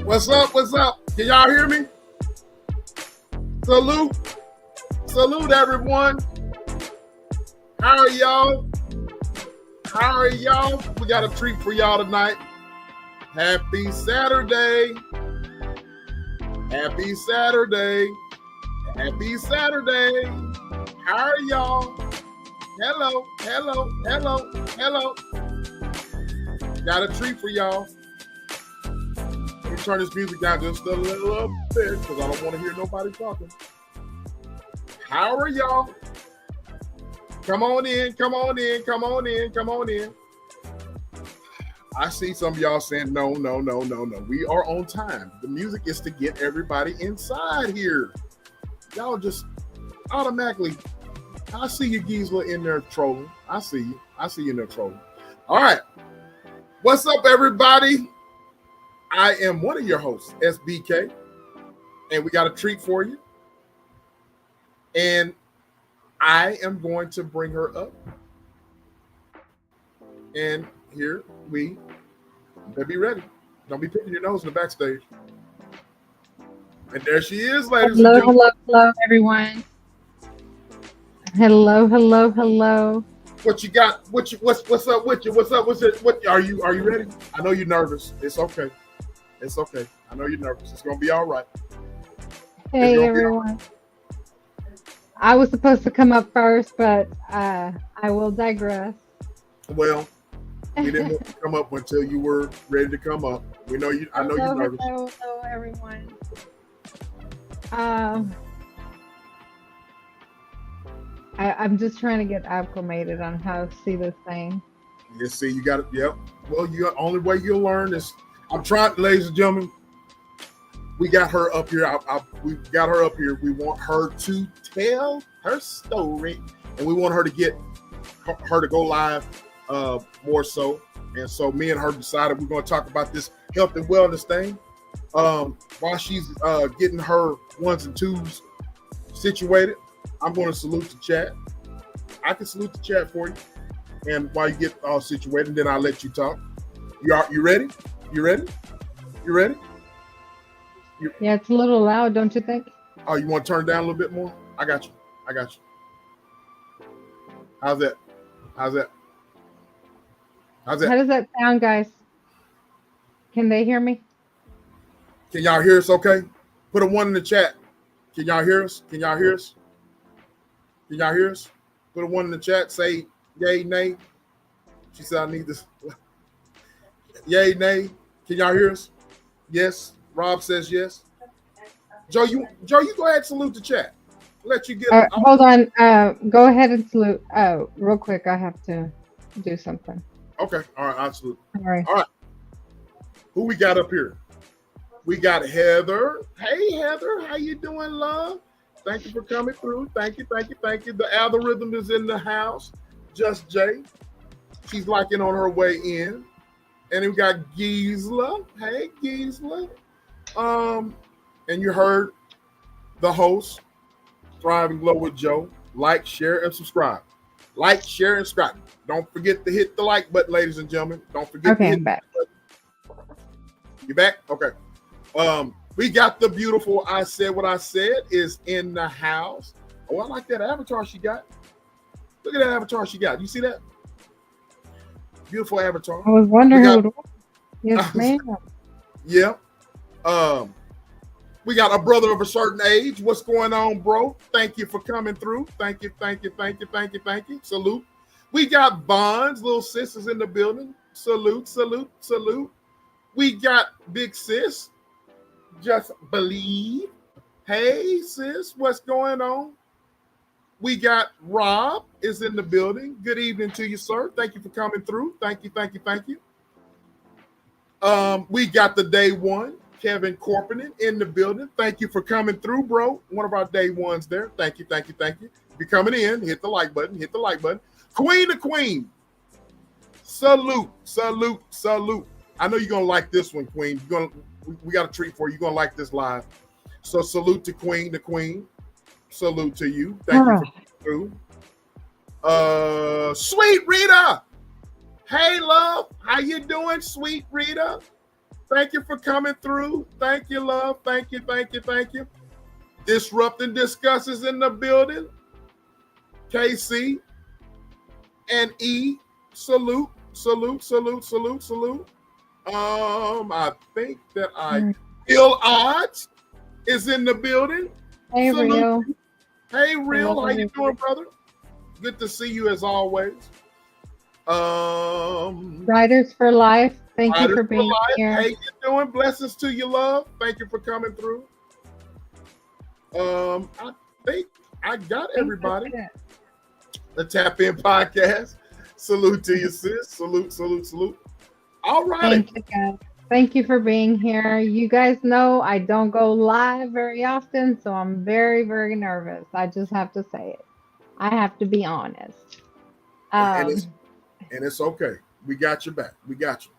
What's up? What's up? Can y'all hear me? Salute. Salute, everyone. How are y'all? How are y'all? We got a treat for y'all tonight. Happy Saturday. Happy Saturday. Happy Saturday. How are y'all? Hello, hello, hello, hello. Got a treat for y'all. Let me turn this music down just a little bit because I don't want to hear nobody talking. How are y'all? Come on in, come on in, come on in, come on in. I see some of y'all saying, no. We are on time. The music is to get everybody inside here. Y'all just automatically, I see you Gisela in there trolling. I see you. I see you in there trolling. All right. What's up, everybody? I am one of your hosts, SBK, and we got a treat for you. And I am going to bring her up. And here we better be ready. Don't be picking your nose in the backstage. And there she is, ladies and gentlemen. Hello, everyone. Hello. What you got? What's up with you? What's up? What are you ready? I know you're nervous. It's okay. It's okay. I know you're nervous. It's gonna be all right. Hey, everyone. I was supposed to come up first, but I will digress. Well, we didn't want to come up until you were ready to come up. We know you. I know you're nervous. Hello, everyone. I'm just trying to get acclimated on how to see this thing. You see, you got it. Yep. Well, the only way you'll learn is I'm trying, ladies and gentlemen. We got her up here. We got her up here. We want her to tell her story, and we want her to get her to go live more so. And so, me and her decided we're going to talk about this health and wellness thing while she's getting her ones and twos situated. I'm going to salute the chat. I can salute the chat for you, and while you get all situated, then I'll let you talk. You ready? You ready? You ready? Yeah, it's a little loud, don't you think? Oh, you want to turn it down a little bit more? I got you. How's that? How's How that? does that sound, guys? Can they hear me? Can y'all hear us okay? Put a one in the chat. Can y'all hear us? Can y'all hear us? Can y'all hear us? Put a one in the chat. Say yay, nay. She said I need this. Yay, nay. Can y'all hear us? Yes. Rob says yes. Joe, you go ahead and salute the chat. Let you get. Hold on. Go ahead and salute. Real quick. I have to do something. Okay. All right. I'll salute. All right. All right. Who we got up here? We got Heather. Hey, Heather. How you doing, love? Thank you for coming through. Thank you. Thank you. Thank you. The algorithm is in the house. Just Jay. She's liking on her way in. And then we got Gisela. Hey, Gisela. And you heard the host, Thrive and Glow with Joe. Like, share, and subscribe. Like, share, and subscribe. Don't forget to hit the like button, ladies and gentlemen. Don't forget to hit I'm back. the button. You back? Okay. We got the beautiful I Said What I Said is in the house. Oh, I like that avatar she got. Look at that avatar she got. You see that? Beautiful avatar. I was wondering who it was. Yes, ma'am. Yeah. We got a brother of a certain age. What's going on, bro? Thank you for coming through. Thank you, thank you, thank you, thank you, thank you. Salute. We got Bonds, little sisters in the building. Salute, salute, salute. We got Big Sis. Just believe. Hey, sis, what's going on? We got Rob is in the building. Good evening to you, sir. Thank you for coming through. Thank you, thank you, thank you. We got the day one, Kevin Corpinen in the building. Thank you for coming through, bro. One of our day ones there. Thank you, thank you, thank you. If you're coming in, hit the like button, hit the like button. Queen to Queen. Salute, salute, salute. I know you're gonna like this one, Queen. We got a treat for you. You're gonna like this live. So salute to Queen, the Queen. Salute to you. Thank you for coming through. Sweet Rita. Hey, love. How you doing, Sweet Rita? Thank you for coming through. Thank you, love. Thank you, thank you, thank you. Disrupting Discusses in the building. KC and E. Salute, salute, salute, salute, salute. I think that Bill Odds is in the building. Hey, salute. Rio. Hey, Real. How you doing, brother? Good to see you as always. Riders for Life. Thank you for being here. How you doing? Blessings to you, love. Thank you for coming through. I think I got everybody. The Tap In Podcast. Salute to you, sis. Salute, salute, salute. All right. Thank you, guys. Thank you for being here. You guys know I don't go live very often, so I'm very, very nervous. I just have to say it. I have to be honest. And it's okay. We got your back. We got you.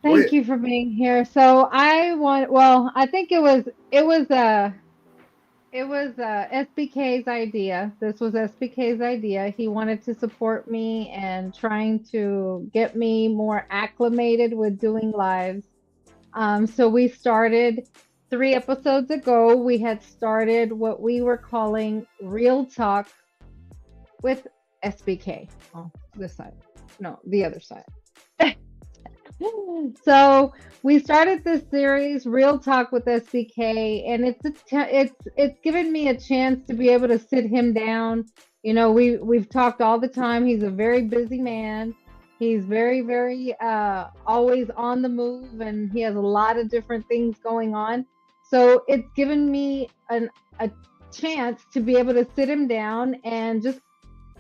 Thank you for being here. So I think it was SBK's idea. This was SBK's idea. He wanted to support me and trying to get me more acclimated with doing lives. So we started 3 episodes ago. We had started what we were calling Real Talk with SBK. Oh, this side. No, the other side. So we started this series, Real Talk with SBK, and it's given me a chance to be able to sit him down. You know, we've talked all the time. He's a very busy man. He's very, very always on the move, and he has a lot of different things going on. So it's given me a chance to be able to sit him down and just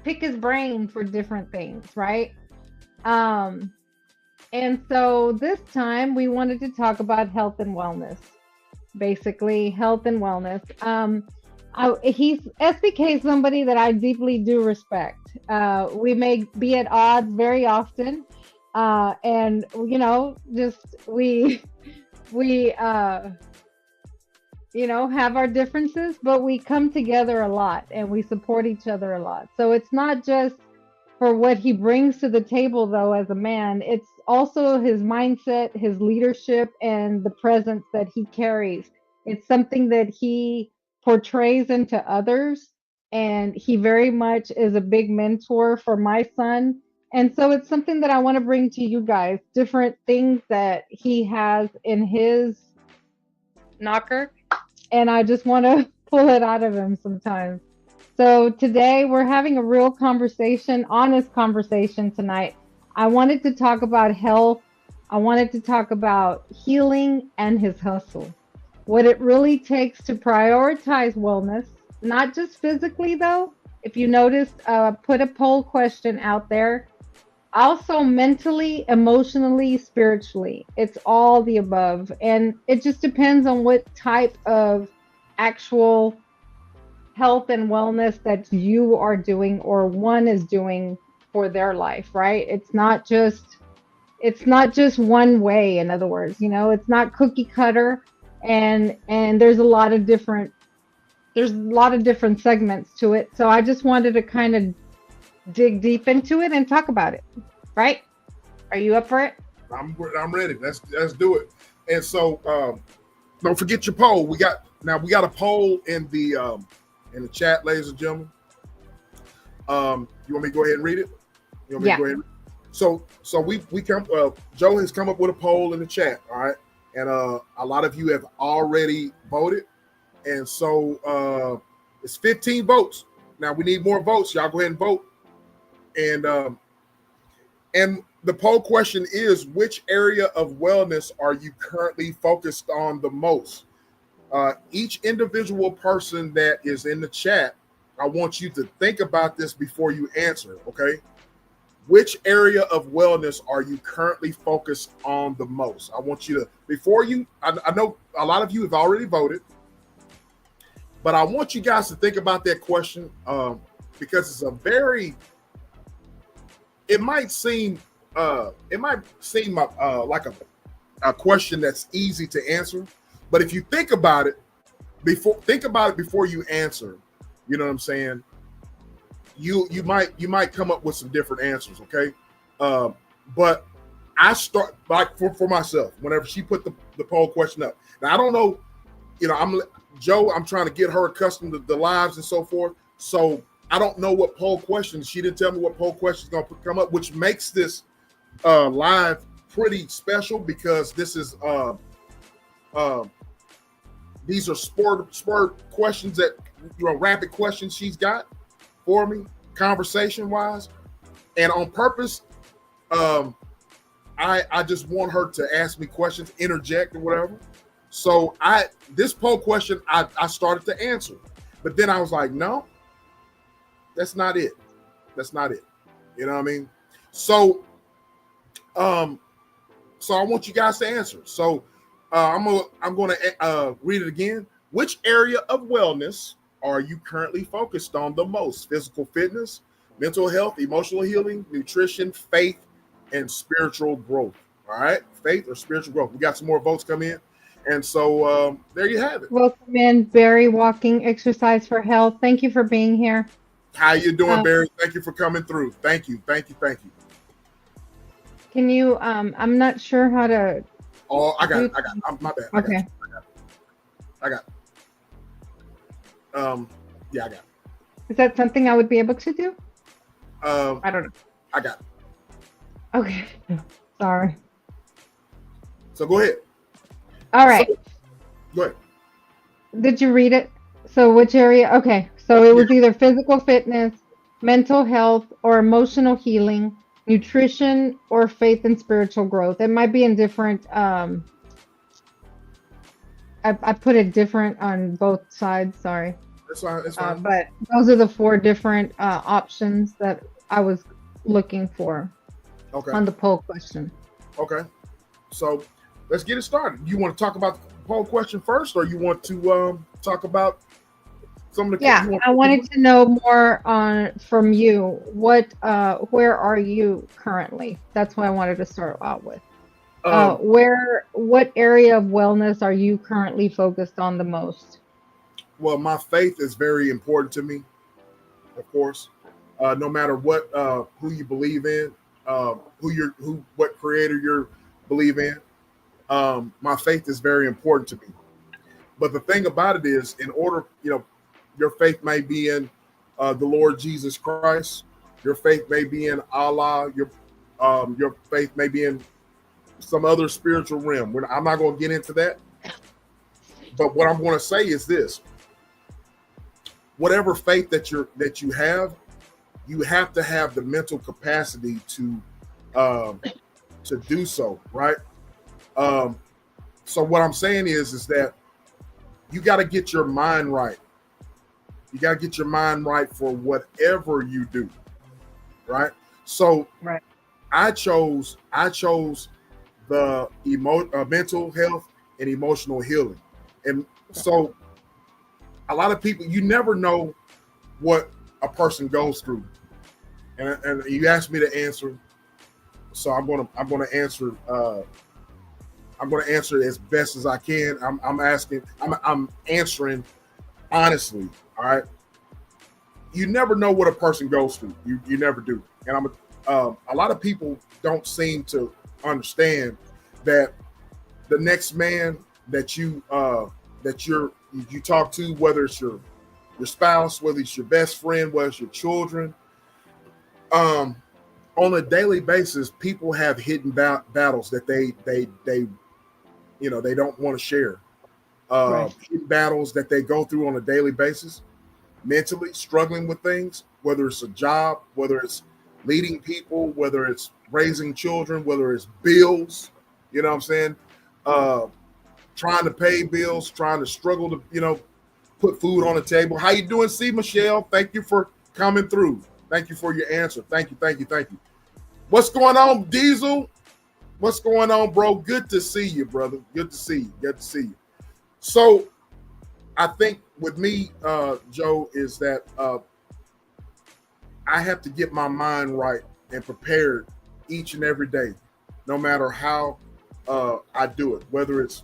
pick his brain for different things, right? And so this time we wanted to talk about health and wellness, basically health and wellness. SBK is somebody that I deeply do respect. We may be at odds very often, and you know, just we you know, have our differences, but we come together a lot and we support each other a lot. So it's not just for what he brings to the table, though, as a man, it's also his mindset, his leadership, and the presence that he carries. It's something that he portrays into others, and he very much is a big mentor for my son And so it's something that I want to bring to you guys, different things that he has in his knocker, and I just want to pull it out of him sometimes. So today we're having a real conversation, honest conversation tonight. I wanted to talk about health. I wanted to talk about healing and his hustle. What it really takes to prioritize wellness, not just physically though. If you noticed, put a poll question out there. Also mentally, emotionally, spiritually. It's all the above. And it just depends on what type of actual health and wellness that you are doing or one is doing for their life, right? It's not just one way, in other words, it's not cookie cutter, and there's a lot of different segments to it. So I just wanted to kind of dig deep into it and talk about it. Right? Are you up for it? I'm ready. Let's do it. And so don't forget your poll. We got a poll in the chat, ladies and gentlemen. You want me to go ahead and read it? You want me to go ahead and read it? So we come Joe has come up with a poll in the chat, all right? And a lot of you have already voted. And so it's 15 votes. Now we need more votes. Y'all go ahead and vote. And the poll question is, which area of wellness are you currently focused on the most? Each individual person that is in the chat, I want you to think about this before you answer, okay? Which area of wellness are you currently focused on the most? I want you to, I know a lot of you have already voted, but I want you guys to think about that question because it's it might seem like a question that's easy to answer, but if you think about it before you answer, you know what I'm saying? You might come up with some different answers, okay? But I start like for myself whenever she put the poll question up. Now I don't know, I'm trying to get her accustomed to the lives and so forth. So I don't know what poll questions. She didn't tell me what poll questions going to come up, which makes this live pretty special because this is these are sport questions that rapid questions she's got for me, conversation wise, and on purpose. I just want her to ask me questions, interject or whatever. So this poll question I started to answer, but then I was like, no. That's not it. You know what I mean? So, so I want you guys to answer. So, I'm gonna read it again. Which area of wellness are you currently focused on the most? Physical fitness, mental health, emotional healing, nutrition, faith, and spiritual growth. All right, faith or spiritual growth. We got some more votes come in, and so there you have it. Welcome in, Barry. Walking exercise for health. Thank you for being here. How you doing, Barry? Thank you for coming through. Thank you. Can you? I'm not sure how to. Oh, I got it. My bad. Okay. I got it. Yeah, I got it. Is that something I would be able to do? I don't know. I got it. Okay. Sorry. So go ahead. All right. Go ahead. Did you read it? So which area? Okay. So it was either physical fitness, mental health, or emotional healing, nutrition, or faith and spiritual growth. It might be in different. I put it different on both sides. Sorry. It's fine. But those are the 4 different options that I was looking for. Okay. On the poll question. Okay. So let's get it started. You want to talk about the poll question first, or you want to talk about some of the? Yeah, I wanted to know more from you. Where are you currently? That's what I wanted to start out with. What area of wellness are you currently focused on the most? Well, my faith is very important to me, of course. No matter what, who you believe in, what creator you believe in, my faith is very important to me. But the thing about it is, in order, your faith may be in the Lord Jesus Christ, Your faith may be in Allah. Your faith may be in some other spiritual realm. I'm not going to get into that. But what I'm going to say is this: whatever faith that you have to have the mental capacity to do so, right? So what I'm saying is that you got to get your mind right. You got to get your mind right for whatever you do, right? So Right. I chose the mental health and emotional healing, and so a lot of people, you never know what a person goes through, and you asked me to answer, so I'm gonna answer. I'm gonna answer as best as I can. I'm answering honestly. All right. You never know what a person goes through. You never do. And a lot of people don't seem to understand that the next man that you talk to, whether it's your spouse, whether it's your best friend, whether it's your children, on a daily basis, people have hidden battles that they don't want to share. Right. Hidden battles that they go through on a daily basis, mentally struggling with things, whether it's a job, whether it's leading people, whether it's raising children, whether it's bills, you know what I'm saying? Trying to pay bills, trying to struggle to, put food on the table. How you doing, C. Michelle? Thank you for coming through. Thank you for your answer. Thank you. What's going on, Diesel? What's going on, bro? Good to see you, brother. Good to see you. So I think with me, Joe, is that I have to get my mind right and prepared each and every day, no matter how I do it, whether it's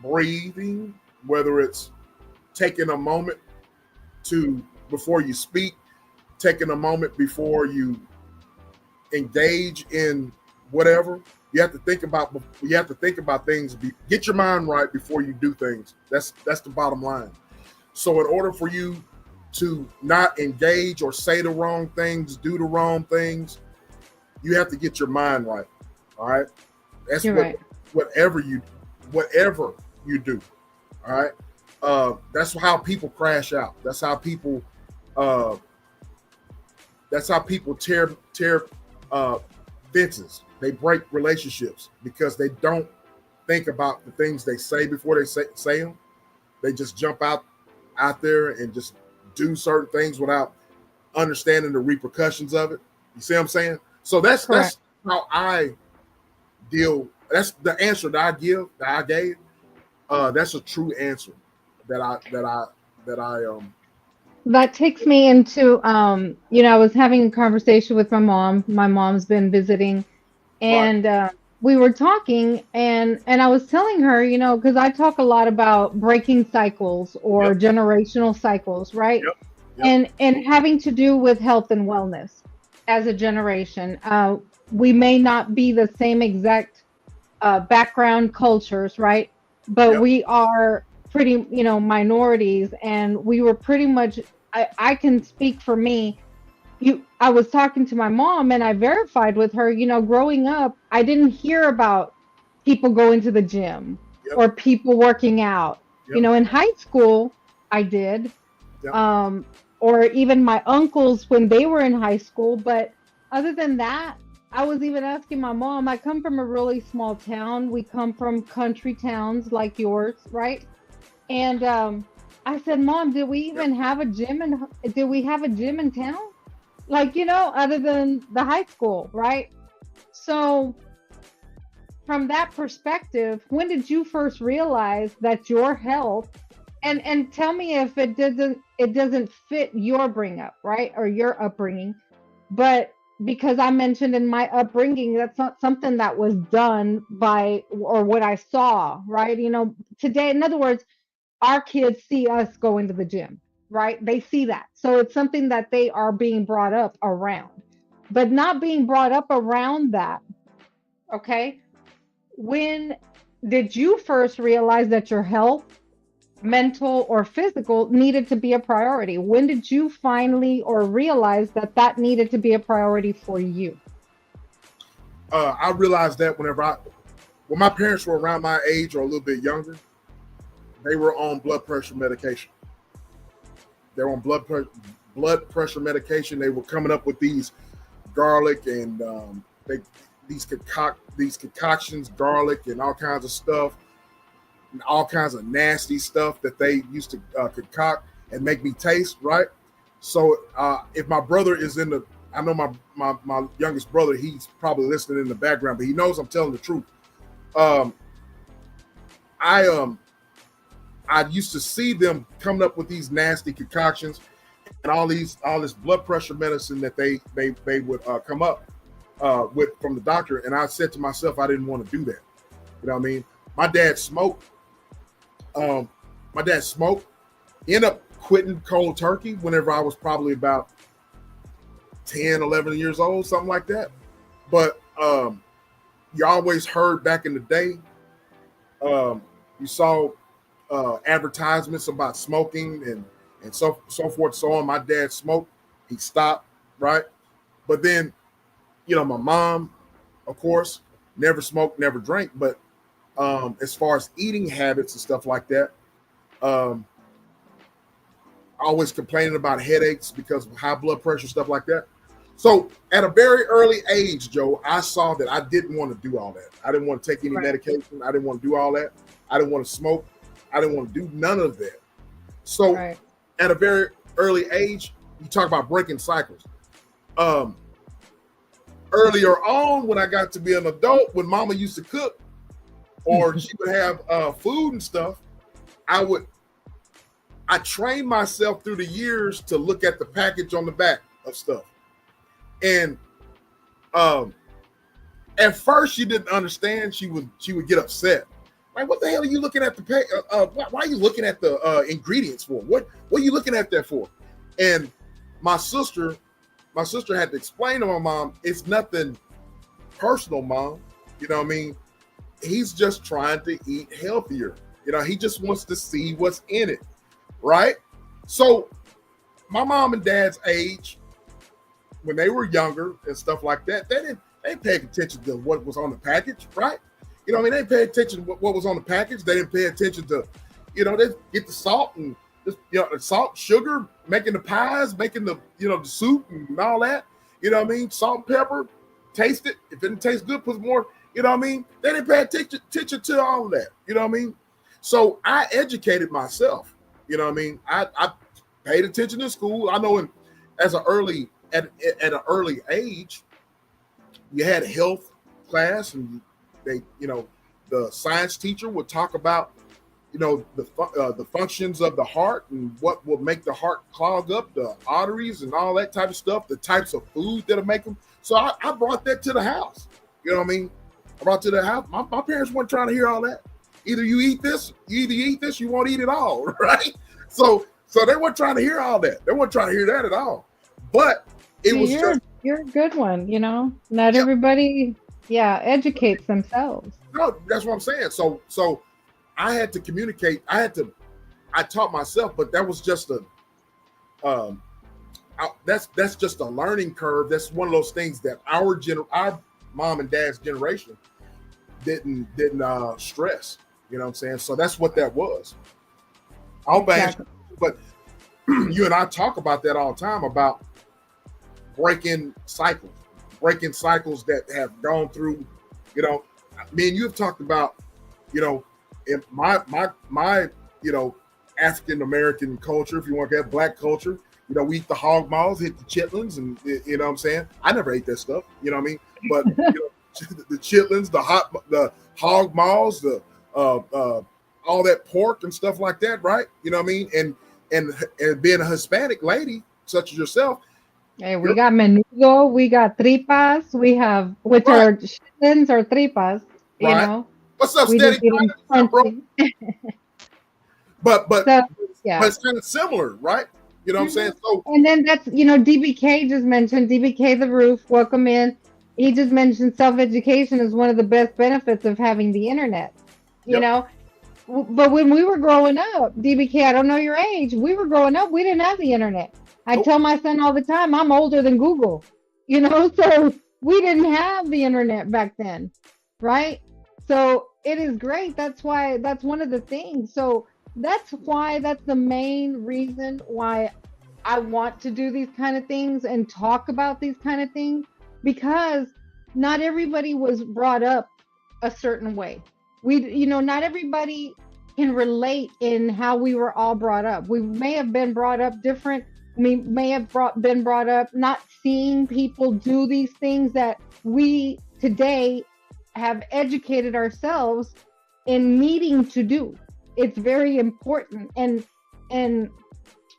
breathing, whether it's taking a moment before you speak, taking a moment before you engage in whatever. You have to think about things. Get your mind right before you do things. That's the bottom line. So in order for you to not engage or say the wrong things, do the wrong things, you have to get your mind right. All right. That's Right. Whatever you do. All right. That's how people crash out. That's how people tear fences. They break relationships because they don't think about the things they say before they say them. They just jump out there and just do certain things without understanding the repercussions of it. You see what I'm saying? So that's how I deal. That's the answer that I gave. That's a true answer that I That takes me into, I was having a conversation with my mom. My mom's been visiting, right. and we were talking, and I was telling her, because I talk a lot about breaking cycles or Yep. generational cycles, right? Yep. And having to do with health and wellness as a generation. We may not be the same exact background cultures, right? But Yep. we are pretty, minorities, and we were pretty much. I can speak for me. I was talking to my mom, and I verified with her. Growing up, I didn't hear about people going to the gym Yep. or people working out. Yep. In high school, I did. Yep. Or even my uncles when they were in high school. But other than that, I was even asking my mom. I come from a really small town. We come from country towns like yours, right? And I said, Mom, did we even have a gym? And did we have a gym in town? Like, other than the high school, right? So from that perspective, when did you first realize that your health, and tell me if it doesn't fit your bring up, right? Or your upbringing. But because I mentioned in my upbringing, that's not something that was done by, or what I saw, right? Today, in other words, our kids see us going to the gym, right? They see that. So it's something that they are being brought up around, but not being brought up around that. Okay. When did you first realize that your health mental or physical, needed to be a priority? When did you finally or realize that that needed to be a priority for you? I realized that when my parents were around my age or a little bit younger, they were on blood pressure medication. They were on blood pressure medication. They were coming up with these garlic and these concoctions, garlic and all kinds of stuff, and all kinds of nasty stuff that they used to concoct and make me taste, right? So if my brother is I know my youngest brother, he's probably listening in the background, but he knows I'm telling the truth. I used to see them coming up with these nasty concoctions and all this blood pressure medicine that they would come up with from the doctor. And I said to myself, I didn't want to do that. You know what I mean? My dad smoked. He ended up quitting cold turkey whenever I was probably about 10, 11 years old, something like that. But you always heard back in the day, you saw advertisements about smoking and so forth, so on. My dad smoked. He stopped, right? But then, my mom, of course, never smoked, never drank. But as far as eating habits and stuff like that, always complaining about headaches because of high blood pressure, stuff like that. So at a very early age, Joe, I saw that I didn't want to do all that. I didn't want to take any medication. I didn't want to do all that. I didn't want to smoke. I didn't want to do none of that. So at a very early age, you talk about breaking cycles. Earlier on, when I got to be an adult, when mama used to cook or she would have food and stuff, I trained myself through the years to look at the package on the back of stuff. And at first she didn't understand. She would get upset. Like, what the hell are you looking at the why are you looking at the ingredients for? What are you looking at that for? And my sister had to explain to my mom, it's nothing personal, Mom. You know what I mean? He's just trying to eat healthier. He just wants to see what's in it, right? So my mom and dad's age, when they were younger and stuff like that, they didn't pay attention to what was on the package, right? They didn't pay attention to what was on the package. They didn't pay attention to, they get the salt and just, the salt, sugar, making the pies, making the, the soup and all that. Salt and pepper, taste it. If it didn't taste good, put more, They didn't pay attention to all of that. So I educated myself. I paid attention in school. I know at an early age, you had a health class, and they, the science teacher would talk about, the functions of the heart and what will make the heart clog up, the arteries and all that type of stuff, the types of food that'll make them. So I brought that to the house. I brought it to the house. My parents weren't trying to hear all that. Either you eat this, you won't eat it all, right? So they weren't trying to hear all that. They weren't trying to hear that at all. But you're a good one, Not everybody educates themselves. No, that's what I'm saying. So I had to communicate. I taught myself, but that was just that's just a learning curve. That's one of those things that our mom and dad's generation didn't stress. You know what I'm saying? So that's what that was. But you and I talk about that all the time, about breaking cycles that have gone through, me and you have talked about, in my African American culture, if you want to get black culture, we eat the hog maws, hit the chitlins, and you know what I'm saying? I never ate that stuff, you know what I mean? But the chitlins, the hog maws, the all that pork and stuff like that, right? You know what I mean? And being a Hispanic lady such as yourself, hey, we got menudo, we got tripas, we have, which are chitlins or tripas, What's up, Steady? Bro? But it's kind of similar, right? You know what I'm saying? So, and then that's, DBK just mentioned, DBK the Roof, welcome in. He just mentioned self-education is one of the best benefits of having the internet, you know? But when we were growing up, DBK, I don't know your age. We were growing up, we didn't have the internet. I Nope. tell my son all the time, I'm older than Google, so we didn't have the internet back then, right? So it is great. That's why that's one of the things. So that's the main reason why I want to do these kind of things and talk about these kind of things, because not everybody was brought up a certain way. Not everybody can relate in how we were all brought up. We may have been brought up different. We may have been brought up not seeing people do these things that we today have educated ourselves in needing to do. It's very important. And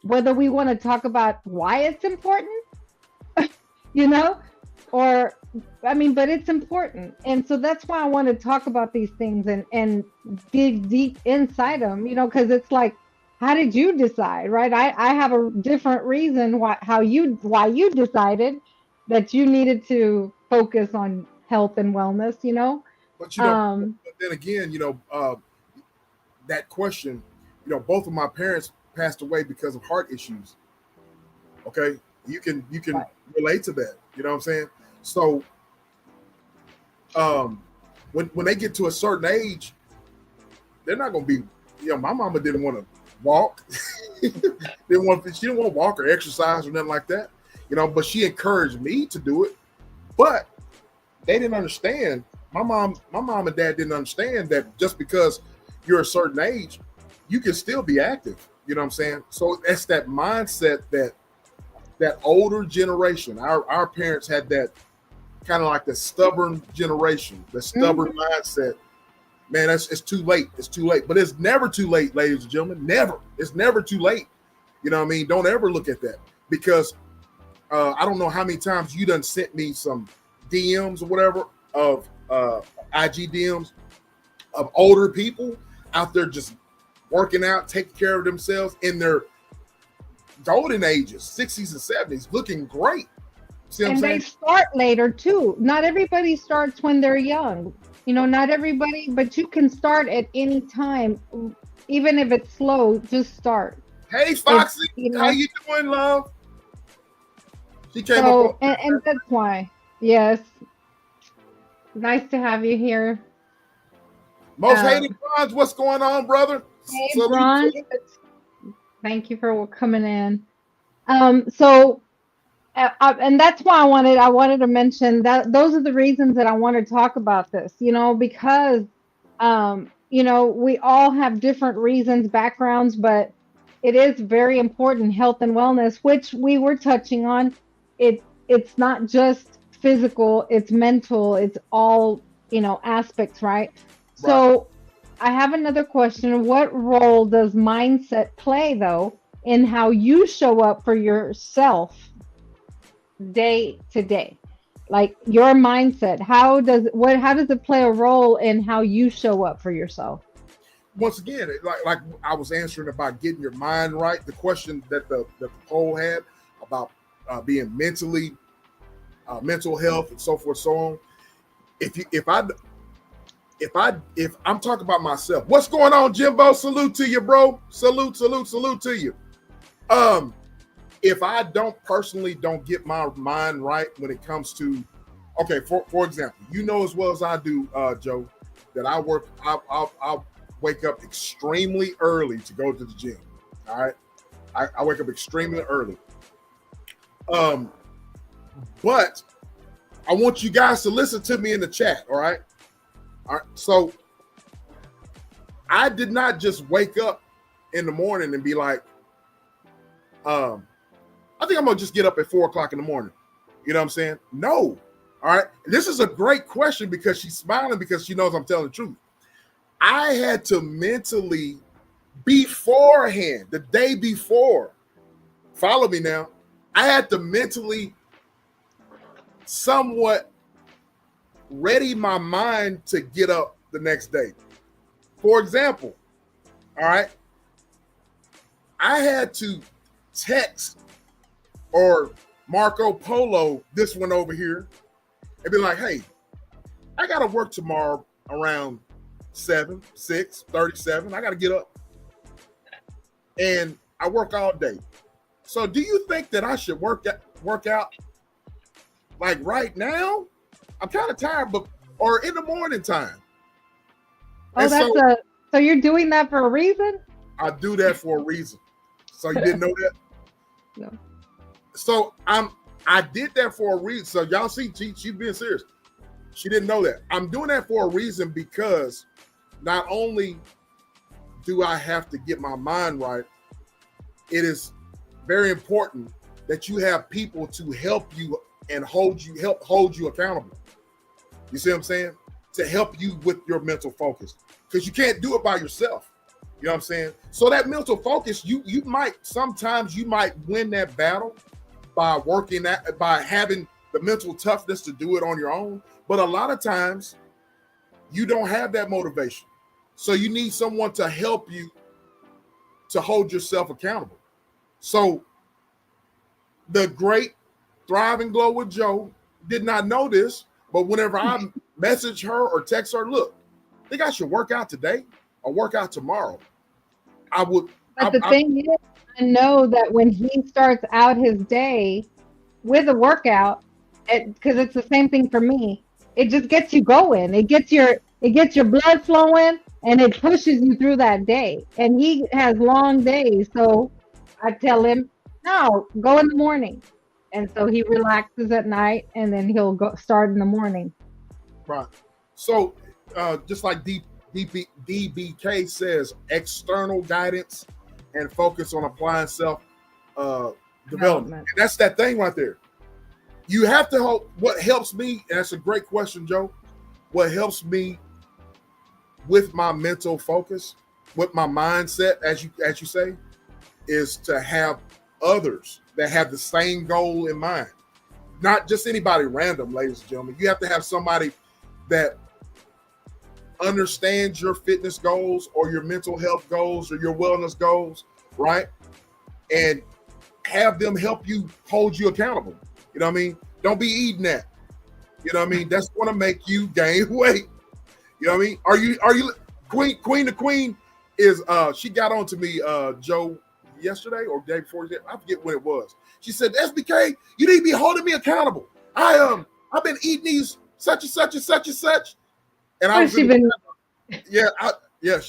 whether we want to talk about why it's important, you know, or but it's important. And so that's why I want to talk about these things and dig deep inside them, because it's like, how did you decide, right? I have a different reason why you decided that you needed to focus on health and wellness, But but then again, that question, both of my parents passed away because of heart issues. Okay, you can Right. relate to that. You know what I'm saying? So, when they get to a certain age, they're not going to be. My mama didn't want to walk. She didn't want to walk or exercise or nothing like that. But she encouraged me to do it. But they didn't understand. My mom and dad didn't understand that just because you're a certain age, you can still be active. You know what I'm saying? So it's that mindset that older generation. Our parents had that kind of like the stubborn generation, the stubborn mindset. Man, it's too late. It's too late. But it's never too late, ladies and gentlemen. Never. It's never too late. You know what I mean? Don't ever look at that, because I don't know how many times you done sent me some DMs or whatever of IG DMs of older people out there just working out, taking care of themselves in their golden ages, 60s and 70s, looking great. See what I'm And saying? they start later too. Not everybody starts when they're young. Not everybody, but you can start at any time, even if it's slow. Just start. Hey, Foxy, how you doing, love? She came So, up. and that's why. Yes, nice to have you here. Most hated bronze, what's going on, brother? Hey, Bron. Thank you for coming in. So. And that's why I wanted to mention that those are the reasons that I want to talk about this, because, we all have different reasons, backgrounds, but it is very important, health and wellness, which we were touching on. It's not just physical, it's mental, it's all, aspects, right? So I have another question. What role does mindset play, though, in how you show up for yourself day to day? Like your mindset, how does it play a role in how you show up for yourself? Once again, like I was answering about getting your mind right, the question that the poll had about being mental health and so forth, so on. If I'm talking about myself, what's going on, Jimbo? Salute to you, bro. Salute to you. If I don't get my mind right when it comes to, okay, for example, as well as I do, Joe, that I'll wake up extremely early to go to the gym. All right, I wake up extremely early. But I want you guys to listen to me in the chat. All right. So I did not just wake up in the morning and be like, I think I'm gonna just get up at 4:00 in the morning. You know what I'm saying? No. All right. This is a great question because she's smiling because she knows I'm telling the truth. I had to mentally beforehand, the day before, follow me now. I had to mentally somewhat ready my mind to get up the next day. For example, all right, I had to text or Marco Polo this one over here and be like, hey, I got to work tomorrow around 7, 6, 37. I got to get up. And I work all day. So do you think that I should work out like right now? I'm kind of tired, but or in the morning time. Oh, and so you're doing that for a reason? I do that for a reason. So you didn't know that? No. So I did that for a reason. So y'all see, she's being serious. She didn't know that. I'm doing that for a reason because not only do I have to get my mind right, it is very important that you have people to help you and help hold you accountable. You see what I'm saying? To help you with your mental focus, because you can't do it by yourself. You know what I'm saying? So that mental focus, you might win that battle by having the mental toughness to do it on your own. But a lot of times you don't have that motivation. So you need someone to help you to hold yourself accountable. So the great Thrive and Glow with Joe did not know this, but whenever I message her or text her, look, I think I should work out today or work out tomorrow. But the thing is, I know that when he starts out his day with a workout, because it's the same thing for me, it just gets you going. It gets your blood flowing, and it pushes you through that day. And he has long days, so I tell him, no, go in the morning. And so he relaxes at night, and then he'll go start in the morning. Right. So just like DBK says, external guidance and focus on applying self development. And that's that thing right there. You have to hope. What helps me, and that's a great question, Joe. What helps me with my mental focus, with my mindset, as you say, is to have others that have the same goal in mind. Not just anybody random, ladies and gentlemen. You have to have somebody that understands your fitness goals or your mental health goals or your wellness goals, right? And have them help you hold you accountable. You know what I mean? Don't be eating that. You know what I mean? That's going to make you gain weight. You know what I mean? Are you Queen the Queen is she got on to me, Joe, yesterday or day before. I forget when it was. She said, SBK, you need to be holding me accountable. I've been eating these such and such and such and such. And I was she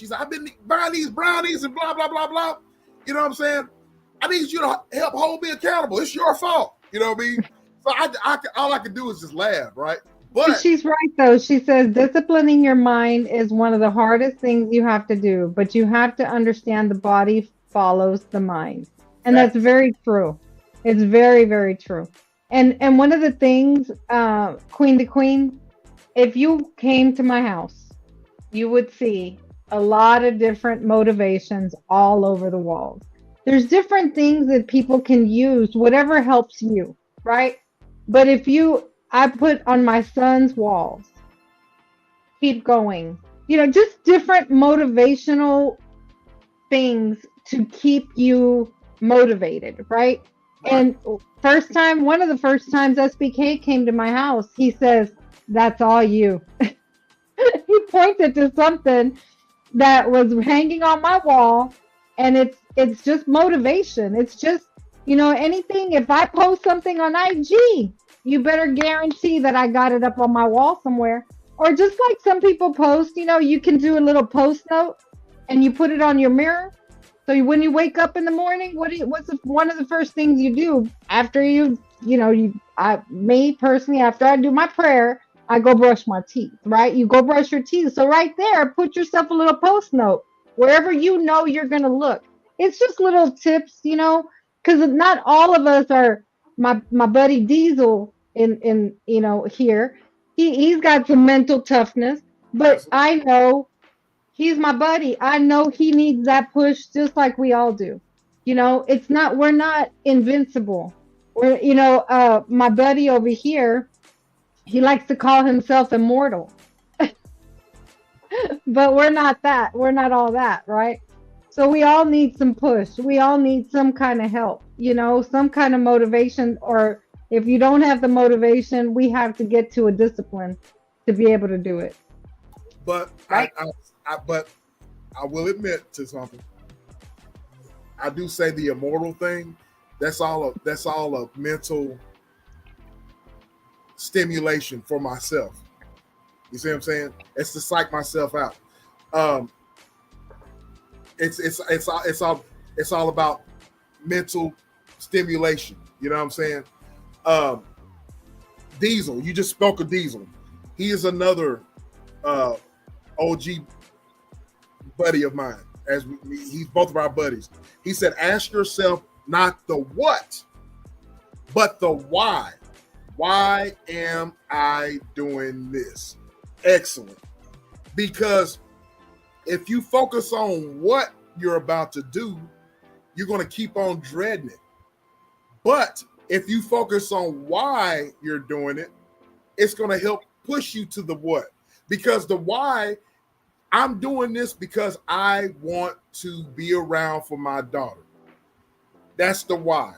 said, I've been buying these brownies and blah, blah, blah, blah. You know what I'm saying? I need you to help hold me accountable. It's your fault. You know what I mean? So all I can do is just laugh, right? But she's right, though. She says disciplining your mind is one of the hardest things you have to do, but you have to understand the body follows the mind. And that's very true. It's very, very true. And one of the things, Queen to Queen, if you came to my house, you would see a lot of different motivations all over the walls. There's different things that people can use, whatever helps you, right? But I put on my son's walls, keep going, just different motivational things to keep you motivated, right? And one of the first times SBK came to my house, he says, that's all you. He pointed to something that was hanging on my wall, and it's just motivation. It's just, anything. If I post something on IG, you better guarantee that I got it up on my wall somewhere. Or just like some people post, you can do a little post note and you put it on your mirror. So when you wake up in the morning, what's one of the first things you do after me personally, after I do my prayer, I go brush my teeth, right? You go brush your teeth. So right there, put yourself a little post note wherever you're going to look. It's just little tips, because not all of us are my buddy Diesel in here. He's got some mental toughness, but I know he's my buddy. I know he needs that push just like we all do. We're not invincible. My buddy over here, he likes to call himself immortal. But we're not that. We're not all that, right? So we all need some push. We all need some kind of help, some kind of motivation. Or if you don't have the motivation, we have to get to a discipline to be able to do it. But Right. but I will admit to something. I do say the immortal thing. That's all a mental stimulation for myself. You see what I'm saying? It's to psych myself out. Um, it's all about mental stimulation. You know what I'm saying? Um, Diesel, you just spoke of Diesel. He is another OG buddy of mine. He's both of our buddies. He said, ask yourself not the what, but the why. Why am I doing this? Excellent. Because if you focus on what you're about to do, you're going to keep on dreading it. But if you focus on why you're doing it, it's going to help push you to the what. Because the why, I'm doing this because I want to be around for my daughter. That's the why.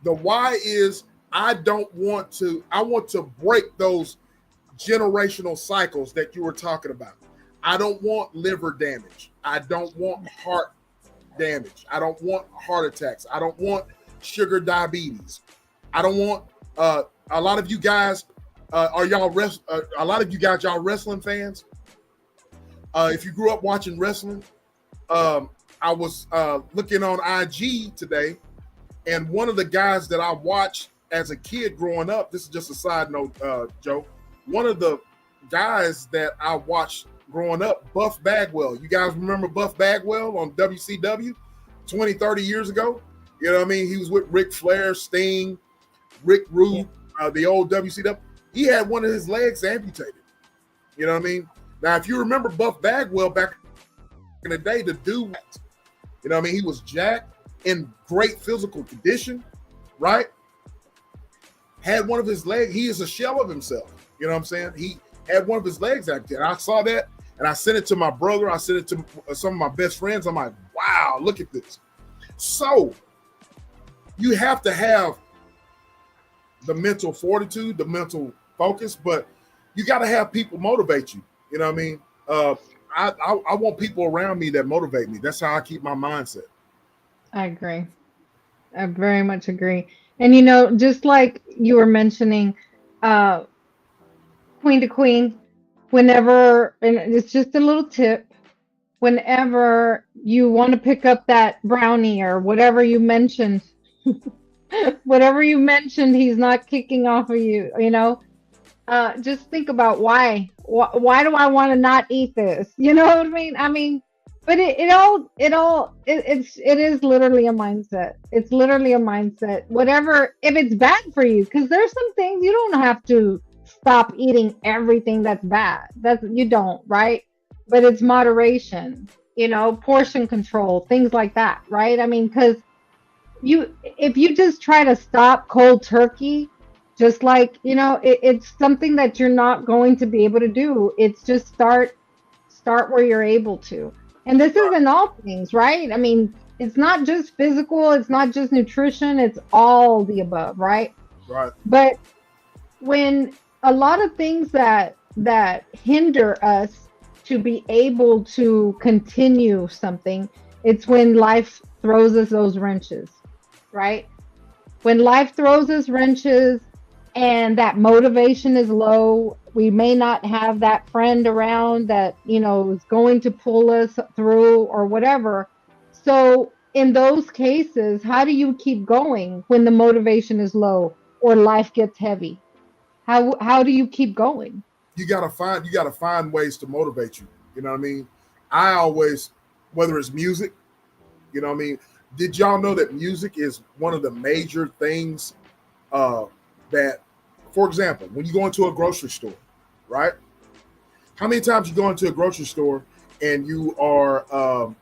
The why is I want to break those generational cycles that you were talking about. I don't want liver damage. I don't want heart damage. I don't want heart attacks. I don't want sugar diabetes. I don't want a lot of you guys y'all wrestling fans? If you grew up watching wrestling, I was looking on IG today, and one of the guys that I watched as a kid growing up, this is just a side note, Joe, one of the guys that I watched growing up, Buff Bagwell. You guys remember Buff Bagwell on WCW 20, 30 years ago? You know what I mean? He was with Ric Flair, Sting, Rick Rude, the old WCW. He had one of his legs amputated. You know what I mean? Now, if you remember Buff Bagwell back in the day, the dude, you know what I mean? He was jacked, in great physical condition, right? Had one of his legs, he is a shell of himself. You know what I'm saying? He had one of his legs amputated. I saw that and I sent it to my brother. I sent it to some of my best friends. I'm like, wow, look at this. So you have to have the mental fortitude, the mental focus, but you got to have people motivate you. You know what I mean? I want people around me that motivate me. That's how I keep my mindset. I agree. I very much agree. And you know, just like you were mentioning, queen to queen, whenever, and it's just a little tip, whenever you want to pick up that brownie or whatever you mentioned, whatever you mentioned, he's not kicking off of you, you know, just think about why. Why do I want to not eat this? You know what I mean? But it is literally a mindset. It's literally a mindset. Whatever, if it's bad for you, because there's some things you don't have to stop eating everything that's bad. You don't, right? But it's moderation, you know, portion control, things like that, right? I mean, because if you just try to stop cold turkey, just like, you know, it's something that you're not going to be able to do. It's just start where you're able to. And this is in all things, right? I mean, it's not just physical, it's not just nutrition, it's all the above, right? Right. But when a lot of things that hinder us to be able to continue something, it's when life throws us those wrenches, right? When life throws us wrenches and that motivation is low, we may not have that friend around that, you know, is going to pull us through or whatever. So in those cases, how do you keep going when the motivation is low or life gets heavy? How do you keep going? You gotta find ways to motivate you. You know what I mean? I always, whether it's music, you know what I mean? Did y'all know that music is one of the major things that, for example, when you go into a grocery store, right? How many times you go into a grocery store and you are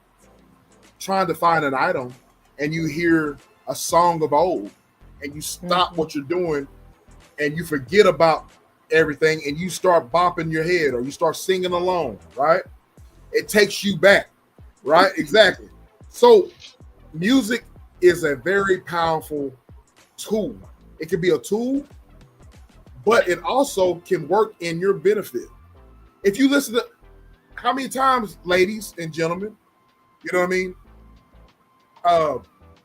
trying to find an item and you hear a song of old and you stop what you're doing and you forget about everything and you start bopping your head or you start singing along, right? It takes you back, right? Exactly. So music is a very powerful tool. It can be a tool, but it also can work in your benefit. If you listen to, how many times, ladies and gentlemen, you know what I mean?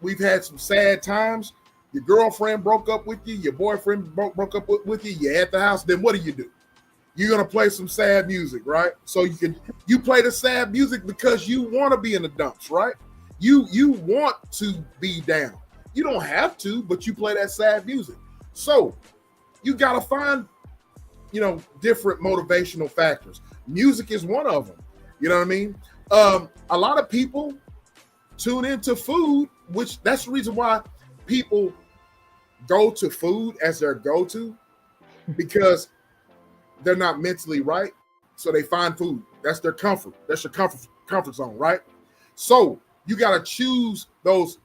We've had some sad times. Your girlfriend broke up with you. Your boyfriend broke up with you. You're at the house. Then what do? You're gonna play some sad music, right? So you play the sad music because you want to be in the dumps, right? You want to be down. You don't have to, but you play that sad music. So you gotta find, different motivational factors. Music is one of them. You know what I mean? A lot of people tune into food, which that's the reason why people go to food as their go-to, because they're not mentally right. So they find food. That's their comfort. That's your comfort zone, right? So you got to choose those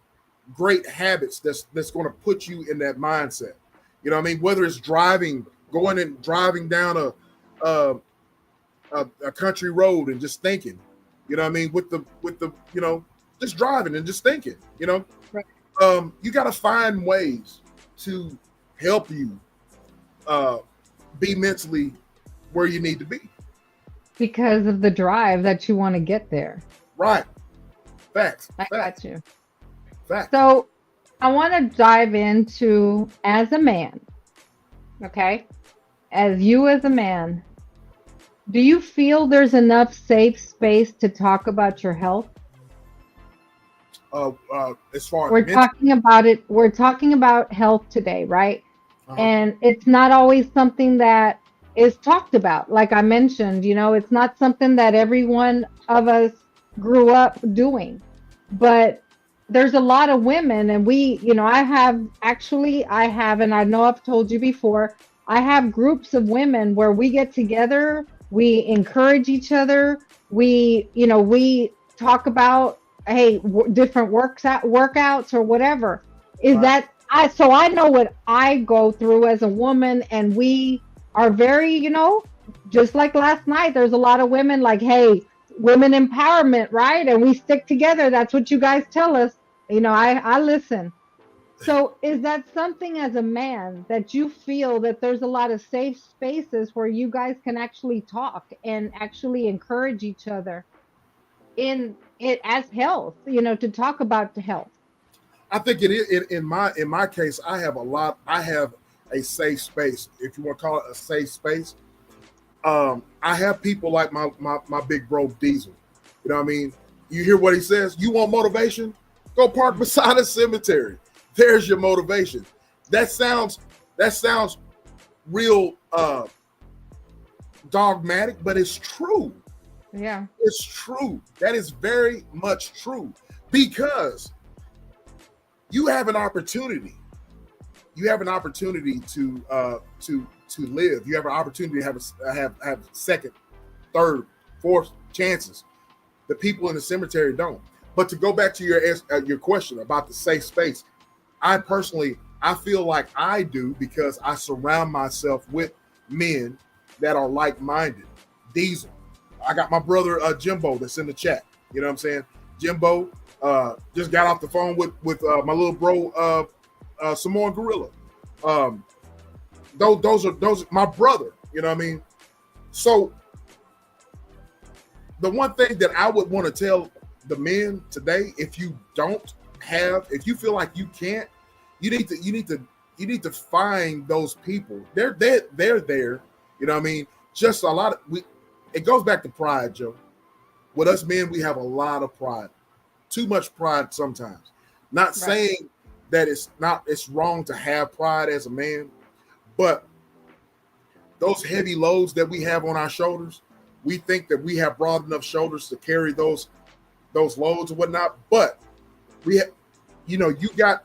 great habits that's going to put you in that mindset. You know what I mean? Whether it's driving down a country road and just thinking, you know what I mean? With the just driving and just thinking, Right. You got to find ways to help you be mentally where you need to be. Because of the drive that you want to get there. Right. Facts. I got you. Facts. So I want to dive into, as a man, okay? As a man, do you feel there's enough safe space to talk about your health? As far as we're talking about health today, right? Uh-huh. And it's not always something that is talked about. Like I mentioned, it's not something that every one of us grew up doing. But there's a lot of women, and I have, and I know I've told you before, I have groups of women where we get together, we encourage each other, we talk about, hey, different workouts or whatever. So I know what I go through as a woman, and we are very, just like last night, there's a lot of women like, hey, women empowerment, right? And we stick together. That's what you guys tell us. I listen. So is that something as a man that you feel that there's a lot of safe spaces where you guys can actually talk and actually encourage each other in it as health, to talk about the health? I think it is in my case. I have a safe space, if you want to call it a safe space. I have people like my big bro Diesel. You know what I mean? You hear what he says? You want motivation? Go park beside a cemetery. There's your motivation. That sounds real dogmatic, but it's true. Yeah. It's true. That is very much true, because you have an opportunity. You have an opportunity to live. You have an opportunity to have second, third, fourth chances. The people in the cemetery don't. But to go back to your question about the safe space, I feel like I do, because I surround myself with men that are like-minded. Diesel. I got my brother Jimbo that's in the chat. You know what I'm saying? Jimbo just got off the phone with my little bro Samoan Gorilla. Those are my brother. You know what I mean? So the one thing that I would want to tell the men today, if you feel like you can't, you need to find those people. They're there. You know what I mean? Just a lot of it goes back to pride, Joe. With us men, we have a lot of pride. Too much pride sometimes. Not right. Saying that it's wrong to have pride as a man, but those heavy loads that we have on our shoulders, we think that we have broad enough shoulders to carry those loads and whatnot. But you got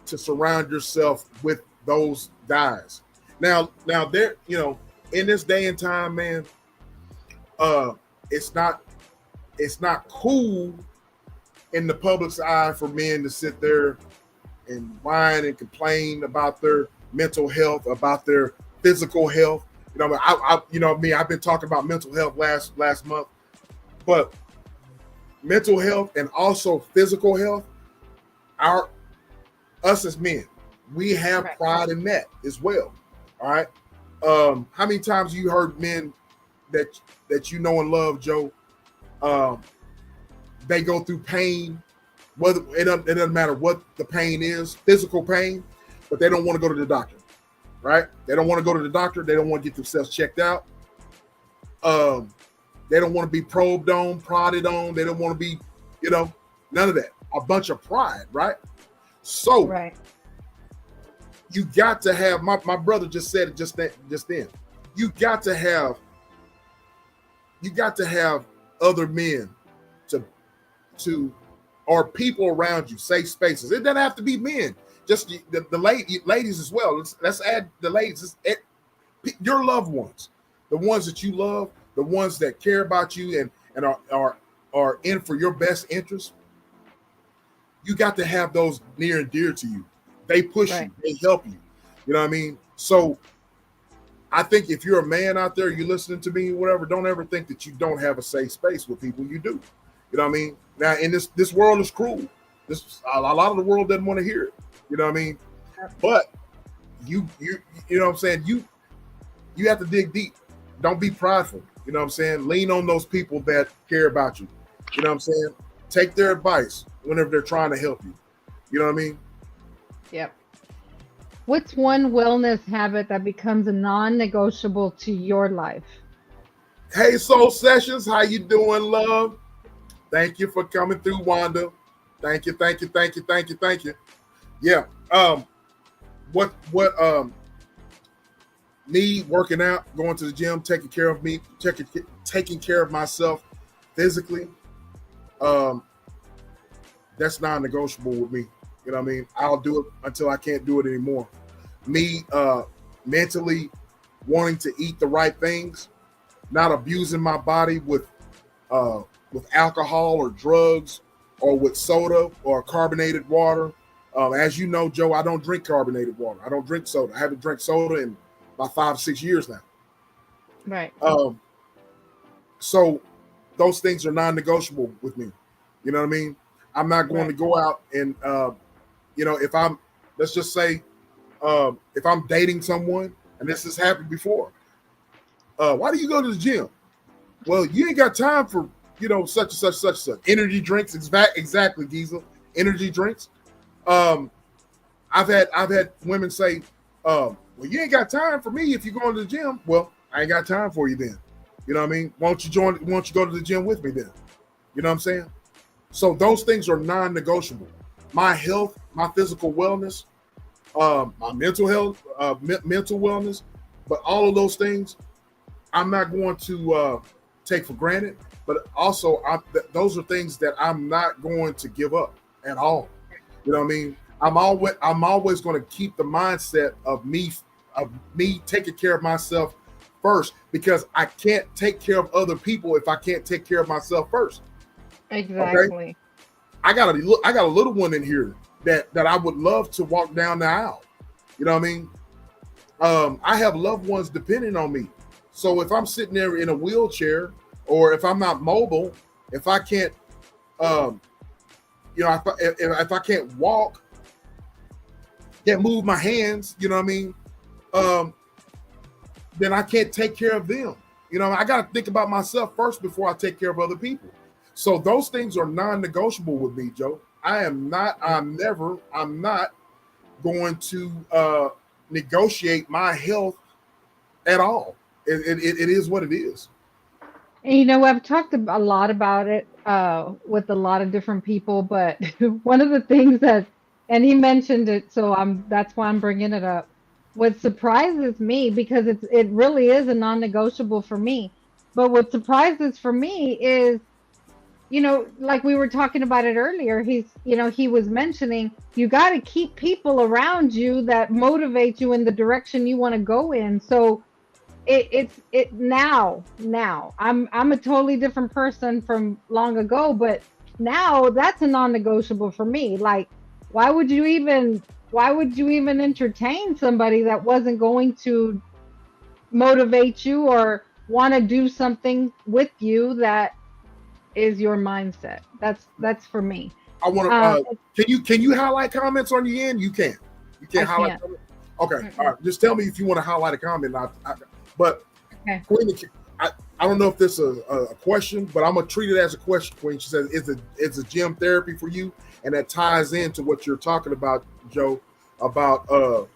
to surround yourself with those guys. Now there, in this day and time, man, it's not cool in the public's eye for men to sit there and whine and complain about their mental health, about their physical health. I've been talking about mental health last month, but mental health and also physical health, us as men, we have pride in that as well. All right. How many times you heard men that you know and love, Joe, they go through pain. Whether it doesn't matter what the pain is, physical pain, but they don't want to go to the doctor, right? They don't want to go to the doctor. They don't want to get themselves checked out. They don't want to be probed on, prodded on. They don't want to be, none of that. A bunch of pride, right? So right. You got to have, my brother just said it just then. You got to have other men to or people around you, safe spaces. It doesn't have to be men, just the ladies as well. Let's add the ladies. Your loved ones, the ones that you love, the ones that care about you and are in for your best interest. You got to have those near and dear to you. They push you, they help you. You know what I mean? So I think if you're a man out there, you're listening to me, whatever, don't ever think that you don't have a safe space with people. You do. You know what I mean? Now, in this world is cruel. A lot of the world doesn't want to hear it. You know what I mean? But you know what I'm saying? You have to dig deep. Don't be prideful. You know what I'm saying? Lean on those people that care about you. You know what I'm saying? Take their advice whenever they're trying to help you. You know what I mean? Yep. What's one wellness habit that becomes a non-negotiable to your life? Hey, Soul Sessions, how you doing, love? Thank you for coming through, Wanda. Thank you. Yeah. Me working out, going to the gym, taking care of me, taking care of myself physically. That's non-negotiable with me. You know what I mean? I'll do it until I can't do it anymore. Me mentally wanting to eat the right things, not abusing my body with alcohol or drugs or with soda or carbonated water. As you know, Joe, I don't drink carbonated water. I don't drink soda. I haven't drank soda in about 5-6 years now. Right. So those things are non-negotiable with me. You know what I mean? I'm not going to go out and, if I'm, let's just say, if I'm dating someone, and this has happened before, why do you go to the gym? Well, you ain't got time for, such and such. Energy drinks, exactly, Giza. Energy drinks. I've had women say, well, you ain't got time for me if you're going to the gym. Well, I ain't got time for you then. You know what I mean? Won't you go to the gym with me then? You know what I'm saying? So those things are non-negotiable. My health, my physical wellness, my mental health, mental wellness, but all of those things, I'm not going to take for granted. But also, those are things that I'm not going to give up at all. You know what I mean? I'm always going to keep the mindset of me taking care of myself first, because I can't take care of other people if I can't take care of myself first. Exactly. Okay? I got a little one in here that I would love to walk down the aisle. You know what I mean? I have loved ones depending on me. So if I'm sitting there in a wheelchair, or if I'm not mobile, if I can't, if I can't walk, can't move my hands, you know what I mean? Then I can't take care of them. I got to think about myself first before I take care of other people. So those things are non-negotiable with me, Joe. I'm not going to negotiate my health at all. It is what it is. And, I've talked a lot about it with a lot of different people, but one of the things and he mentioned it, so that's why I'm bringing it up. What surprises me, because it really is a non-negotiable for me, but what surprises for me is, like we were talking about it earlier, he was mentioning, you got to keep people around you that motivate you in the direction you want to go in. So now I'm a totally different person from long ago, but now that's a non-negotiable for me. Like, why would you even entertain somebody that wasn't going to motivate you or want to do something with you that is your mindset? That's for me. I want to. Can you highlight comments on your end? You can. You can't highlight. Okay. Mm-hmm. All right. Just tell me if you want to highlight a comment. But okay. Queen, I don't know if this is a question, but I'm gonna treat it as a question, Queen. She says, "Is a gym therapy for you?" And that ties into what you're talking about, Joe, about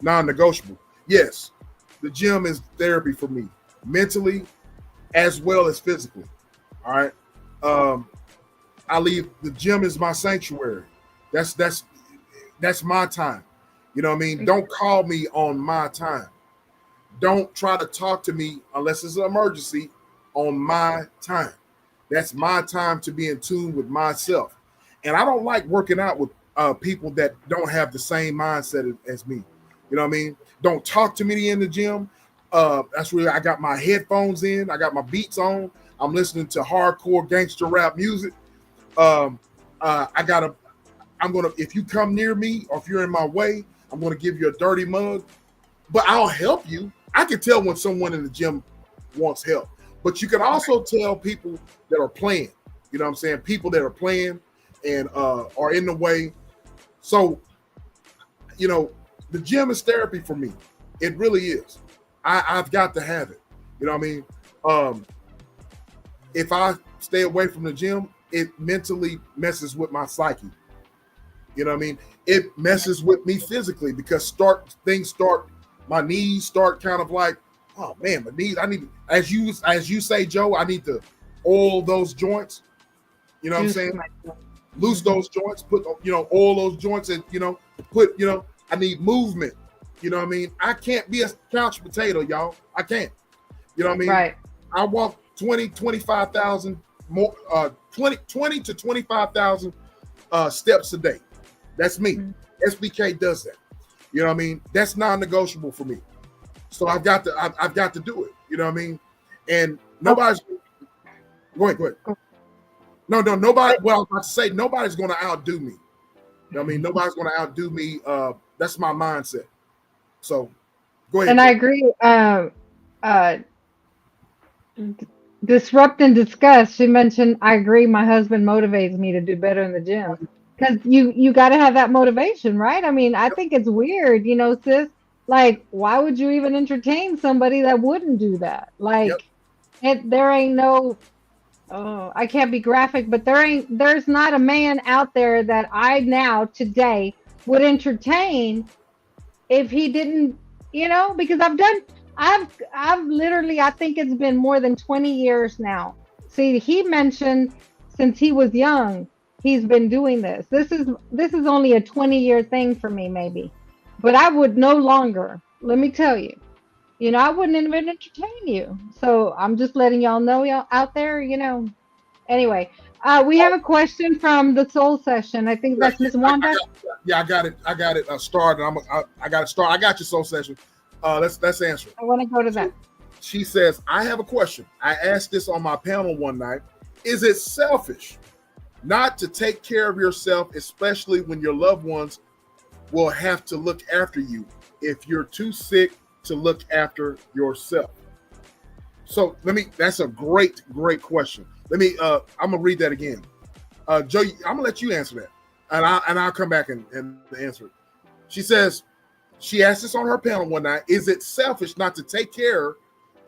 non-negotiable. Yes, the gym is therapy for me, mentally as well as physically. All right. I leave the gym is my sanctuary. That's my time. You know what I mean? Don't call me on my time. Don't try to talk to me unless it's an emergency on my time. That's my time to be in tune with myself. And I don't like working out with people that don't have the same mindset as me. You know what I mean? Don't talk to me in the gym. That's where I got my headphones in. I got my beats on. I'm listening to hardcore gangster rap music. I'm gonna, if you come near me or if you're in my way, I'm gonna give you a dirty mug, but I'll help you. I can tell when someone in the gym wants help, but you can also tell people that are playing, you know what I'm saying? People that are playing and are in the way. So, you know, the gym is therapy for me. It really is. I've got to have it. You know what I mean? If I stay away from the gym, it mentally messes with my psyche. You know what I mean? It messes with me physically because my knees start kind of like, oh man, my knees. I need, as you say, Joe, I need to oil those joints. You know what I'm saying? Loose those joints, put, oil those joints, and I need movement. You know what I mean? I can't be a couch potato, y'all. I can't. You know what I mean? Right. I walk 25,000 more, 20 to 25,000 steps a day. That's me. Mm-hmm. SBK does that. You know what I mean? That's non-negotiable for me. So I've got to do it. You know what I mean? And nobody's. Go ahead. No, nobody. Well, I was about to say nobody's going to outdo me. You know what I mean? Nobody's going to outdo me. That's my mindset. So go ahead. And I agree. Disrupt and discuss. She mentioned, I agree. My husband motivates me to do better in the gym because you got to have that motivation, right? I mean, I think it's weird, sis. Like, why would you even entertain somebody that wouldn't do that? Like, there ain't no. Oh, I can't be graphic, but there's not a man out there that I now today would entertain if he didn't, because I've literally, I think it's been more than 20 years now. See, he mentioned since he was young, he's been doing this. This is only a 20-year thing for me, maybe, but I would no longer, let me tell you, I wouldn't even entertain you. So I'm just letting y'all know, y'all out there, Anyway, we have a question from the Soul Session. I think that's Miss Wanda. I got it started. I got it started. I got your Soul Session. Let's answer it. I want to go to that. She says, I have a question. I asked this on my panel one night. Is it selfish not to take care of yourself, especially when your loved ones will have to look after you if you're too sick to look after yourself? So that's a great question. I'm gonna read that again. Joe, I'm gonna let you answer that. And I'll come back and answer it. She says, she asked this on her panel one night. Is it selfish not to take care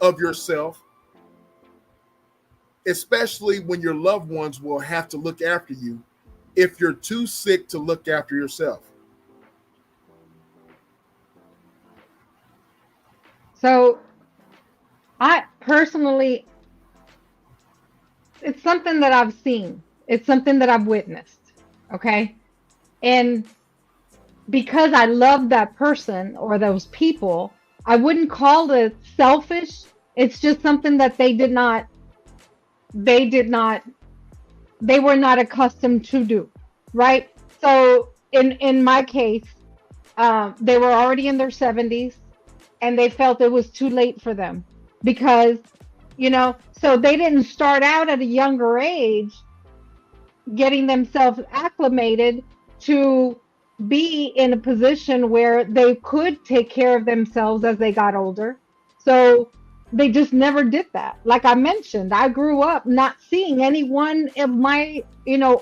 of yourself, especially when your loved ones will have to look after you if you're too sick to look after yourself? So I personally, it's something that I've seen. It's something that I've witnessed. Okay. And because I love that person or those people, I wouldn't call it selfish. It's just something that they were not accustomed to do. Right. So in my case, they were already in their 70s and they felt it was too late for them because, so they didn't start out at a younger age getting themselves acclimated to be in a position where they could take care of themselves as they got older. So they just never did that. Like I mentioned, I grew up not seeing anyone of my,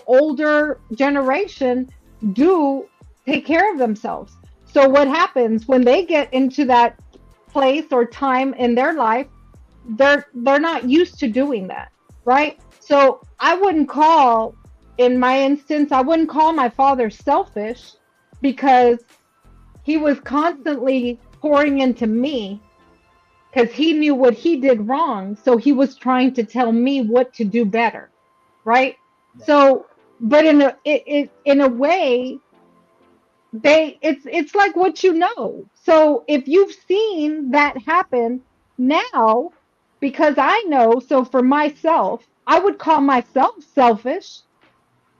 older generation take care of themselves. So what happens when they get into that place or time in their life, they're not used to doing that, right? So I wouldn't call, in my instance, I wouldn't call my father selfish because he was constantly pouring into me because he knew what he did wrong. So he was trying to tell me what to do better, right? So, but in a way, it's like what you know. So if you've seen that happen now, because I know, so for myself, I would call myself selfish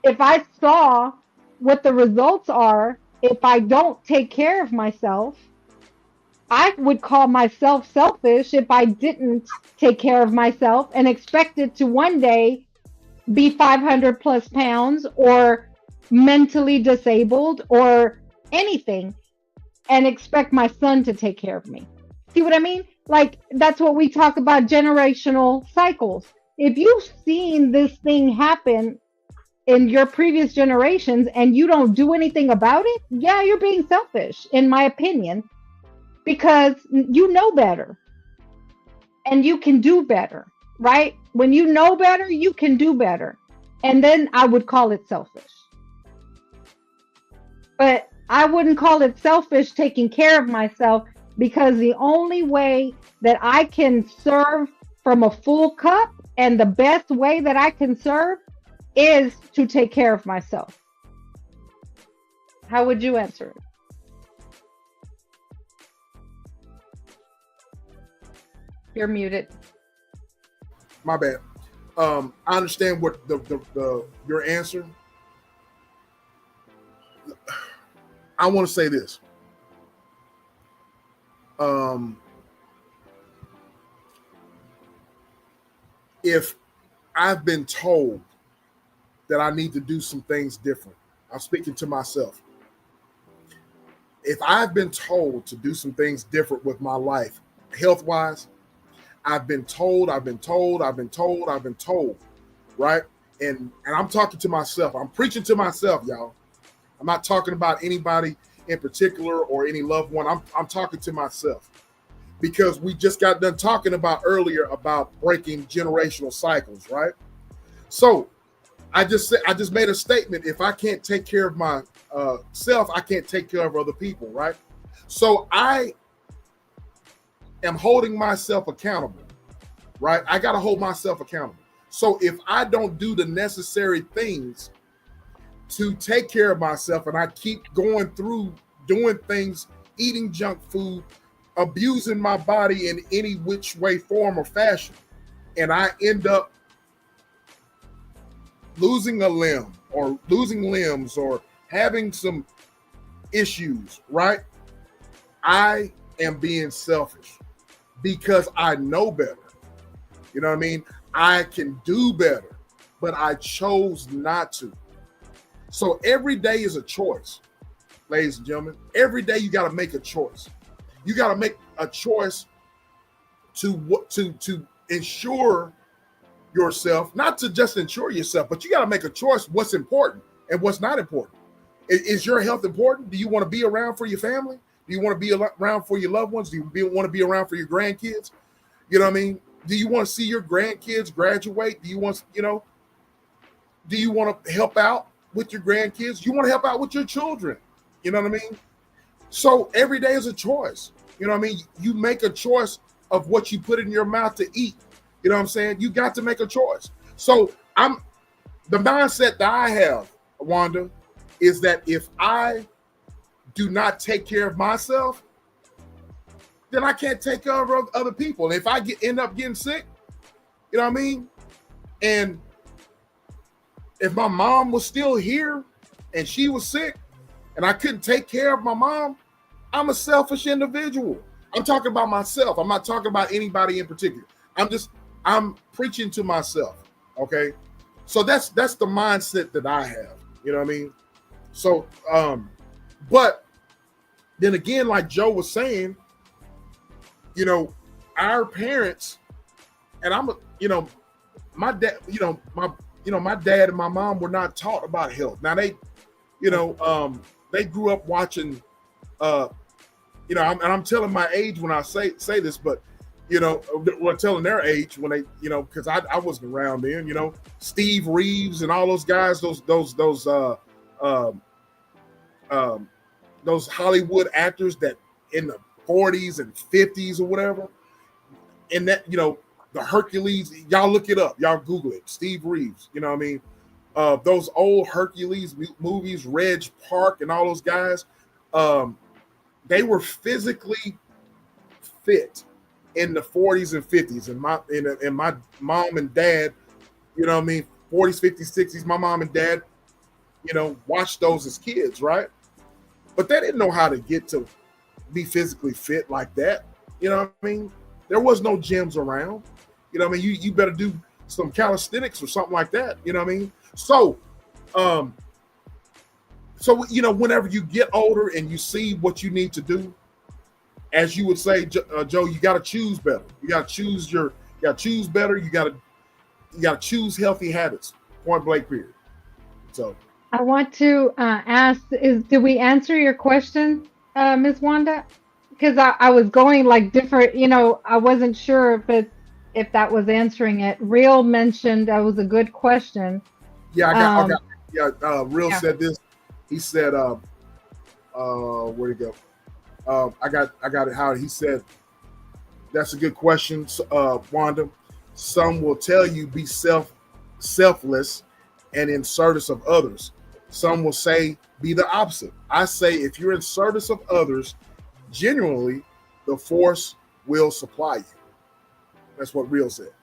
if I saw what the results are. If I don't take care of myself, I would call myself selfish if I didn't take care of myself and expected to one day be 500 plus pounds or mentally disabled or anything and expect my son to take care of me. See what I mean? Like, that's what we talk about, generational cycles. If you've seen this thing happen in your previous generations and you don't do anything about it, yeah, you're being selfish, in my opinion, because you know better and you can do better, right? When you know better, you can do better. And then I would call it selfish. But I wouldn't call it selfish taking care of myself, because the only way that I can serve from a full cup and the best way that I can serve is to take care of myself. How would you answer it? You're muted. My bad. I understand what your answer. I want to say this. If I've been told that I need to do some things different, I'm speaking to myself. If I've been told to do some things different with my life, health-wise, I've been told, right? And I'm talking to myself. I'm preaching to myself, y'all. I'm not talking about anybody in particular or any loved one. I'm talking to myself, because we just got done talking about earlier about breaking generational cycles, right? So I just made a statement. If I can't take care of my self, I can't take care of other people, right? So I am holding myself accountable, right? I got to hold myself accountable. So if I don't do the necessary things to take care of myself, and I keep going through doing things, eating junk food, abusing my body in any which way, form, or fashion, and I end up losing a limb or losing limbs or having some issues, right? I am being selfish because I know better. You know what I mean? I can do better, but I chose not to. So every day is a choice, ladies and gentlemen. Every day you got to make a choice. You got to make a choice to ensure yourself, not to just ensure yourself, but you got to make a choice what's important and what's not important. Is your health important? Do you want to be around for your family? Do you want to be around for your loved ones? Do you want to be around for your grandkids? You know what I mean? Do you want to see your grandkids graduate? Do you want, do you want to help out with your grandkids? You want to help out with your children? You know what I mean? So every day is a choice. You know what I mean? You make a choice of what you put in your mouth to eat. You know what I'm saying? You got to make a choice. So the mindset that I have, Wanda, is that if I do not take care of myself, then I can't take care of other people. And if I end up getting sick, you know what I mean? And if my mom was still here and she was sick and I couldn't take care of my mom, I'm a selfish individual. I'm talking about myself. I'm not talking about anybody in particular. I'm preaching to myself. Okay. So that's the mindset that I have. You know what I mean? So, but then again, like Joe was saying, our parents, and my dad, my dad and my mom were not taught about health. Now they grew up watching, and I'm telling my age when I say this, but were telling their age when they, because I wasn't around then, Steve Reeves and all those guys, those Hollywood actors that in the 40s and 50s or whatever, and that, the Hercules, y'all look it up, y'all Google it, Steve Reeves, you know what I mean? Those old Hercules movies, Reg Park and all those guys, they were physically fit in the 40s and 50s. And my mom and dad, 40s, 50s, 60s, my mom and dad, watched those as kids, right? But they didn't know how to get to be physically fit like that. You know what I mean? There was no gyms around. You know what I mean? You better do some calisthenics or something like that. You know what I mean? So, whenever you get older and you see what you need to do, as you would say, Joe, you got to choose better. You got to choose better. You got to choose healthy habits. Point blank, period. So, I want to ask: did we answer your question, Ms. Wanda? Because I was going like different. I wasn't sure if that was answering it. Real mentioned that was a good question. Yeah, I got. Yeah, Real said this. He said, "Where'd he go?" I got it. How he said, "That's a good question, Wanda. Some will tell you be selfless and in service of others. Some will say be the opposite. I say if you're in service of others, genuinely, the force will supply you." That's what Real said.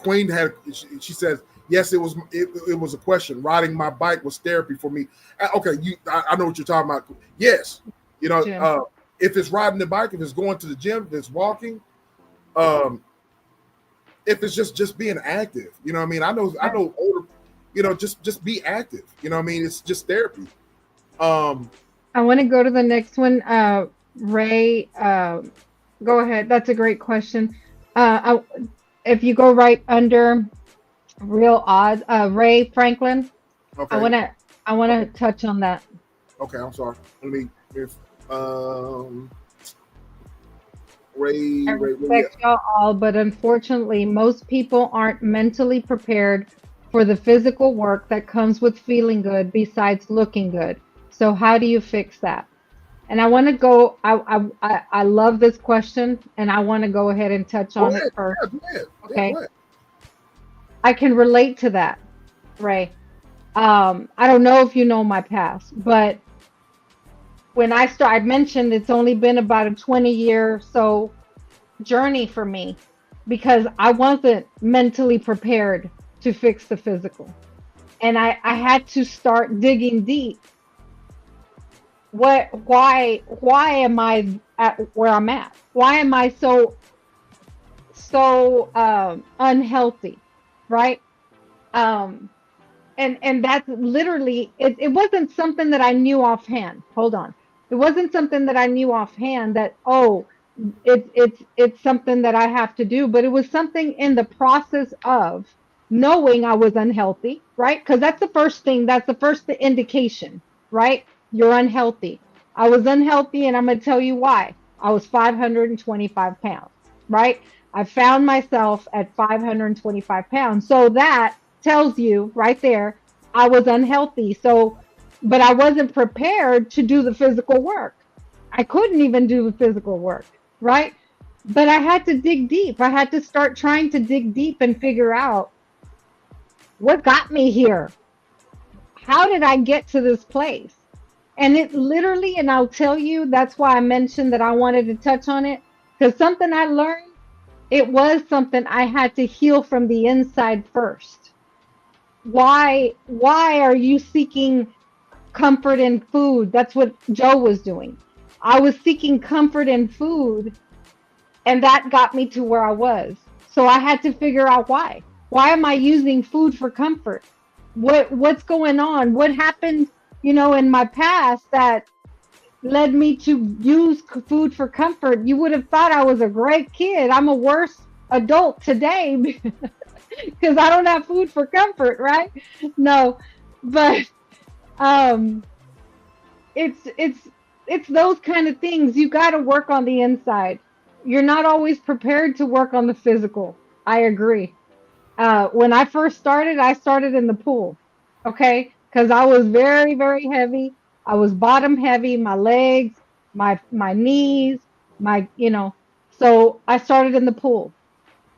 Queen she says, yes, it was a question. Riding my bike was therapy for me. Okay, I know what you're talking about. Yes, if it's riding the bike, if it's going to the gym, if it's walking, if it's just being active, you know what I mean? I know older, just be active. You know what I mean? It's just therapy. I want to go to the next one. Ray, go ahead. That's a great question. If you go right under Real Odd, Ray Franklin, okay. I want to touch on that. Okay, I'm sorry. Let me Ray. I respect y'all all, but unfortunately, most people aren't mentally prepared for the physical work that comes with feeling good besides looking good. So how do you fix that? And I want to go, I love this question, and I want to go ahead and touch on it first. Yeah, go ahead. Okay. Yeah, go ahead. I can relate to that, Ray. I don't know if you know my past, but when I mentioned it's only been about a 20-year so journey for me because I wasn't mentally prepared to fix the physical. And I had to start digging deep. Why am I at where I'm at? Why am I so unhealthy, right? And that's literally it wasn't something that I knew offhand. Hold on. It wasn't something that I knew offhand that it's something that I have to do, but it was something in the process of knowing I was unhealthy, right? Because that's the first thing, that's the first indication, right? You're unhealthy. I was unhealthy, and I'm going to tell you why. I was 525 pounds, right? I found myself at 525 pounds. So that tells you right there, I was unhealthy. So, but I wasn't prepared to do the physical work. I couldn't even do the physical work, right? But I had to dig deep. I had to start trying to dig deep and figure out what got me here. How did I get to this place? And it literally, and I'll tell you, that's why I mentioned that I wanted to touch on it, because something I learned, it was something I had to heal from the inside first. Why are you seeking comfort in food? That's what Joe was doing. I was seeking comfort in food, and that got me to where I was. So I had to figure out why. Why am I using food for comfort? What's going on? What happened, in my past that led me to use food for comfort? You would have thought I was a great kid. I'm a worse adult today because I don't have food for comfort, right? No, but it's it's those kind of things. You got to work on the inside. You're not always prepared to work on the physical. I agree. When I started in the pool, okay, because I was very, very heavy. I was bottom heavy, my legs, my knees, so I started in the pool.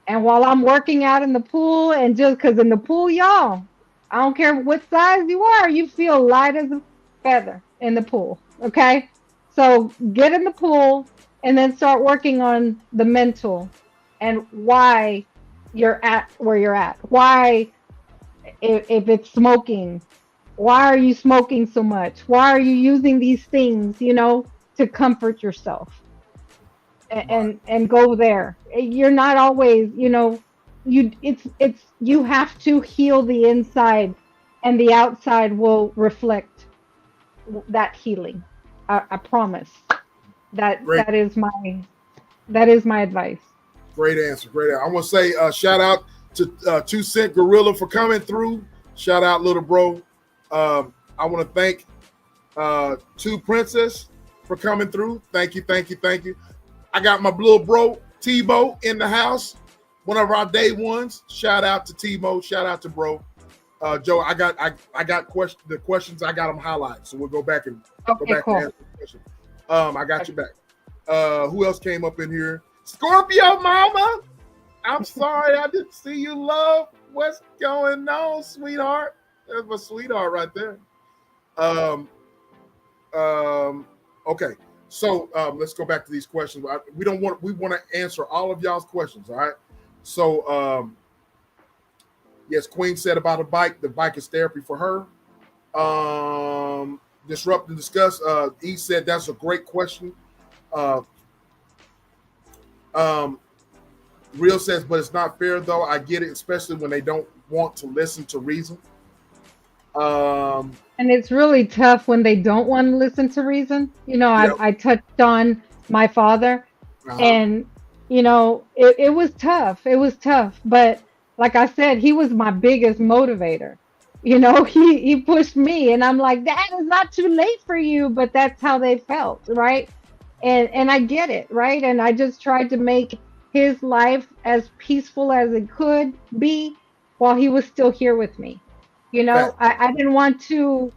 And while I'm working out in the pool, and just because in the pool, y'all, I don't care what size you are, you feel light as a feather in the pool. Okay. So get in the pool and then start working on the mental and why you're at where you're at. Why, if it's smoking, why are you smoking so much? Why are you using these things, to comfort yourself? Right. And go there. You're not always, it's you have to heal the inside, and the outside will reflect that healing. I promise. That Great, that is my that is my advice. great answer. Great answer. I want to say shout out to 2 Cent Gorilla for coming through. Shout out, little bro. I want to thank Two Princess for coming through. Thank you, thank you, thank you. I got my little bro T-Mo in the house. One of our day ones. Shout out to T-Mo. Shout out to bro. Joe, I got the questions. I got them highlighted, so we'll go back and Okay, cool. and answer the question. I got you back. Who else came up in here? Scorpio Mama. I'm sorry I didn't see you, love. What's going on, sweetheart? That's my sweetheart right there. Okay. So let's go back to these questions. We want to answer all of y'all's questions. All right. So yes, Queen said about a bike. The bike is therapy for her. Disrupt and discuss. E said that's a great question. Real says, but it's not fair though. I get it, especially when they don't want to listen to reason. And it's really tough when they don't want to listen to reason. Yep. I touched on my father, and it was tough. It was tough, but like I said, he was my biggest motivator. He pushed me, and I'm like, Dad, it's not too late for you, but that's how they felt, right? And I get it, right? And I just tried to make his life as peaceful as it could be while he was still here with me. Fact. I didn't want to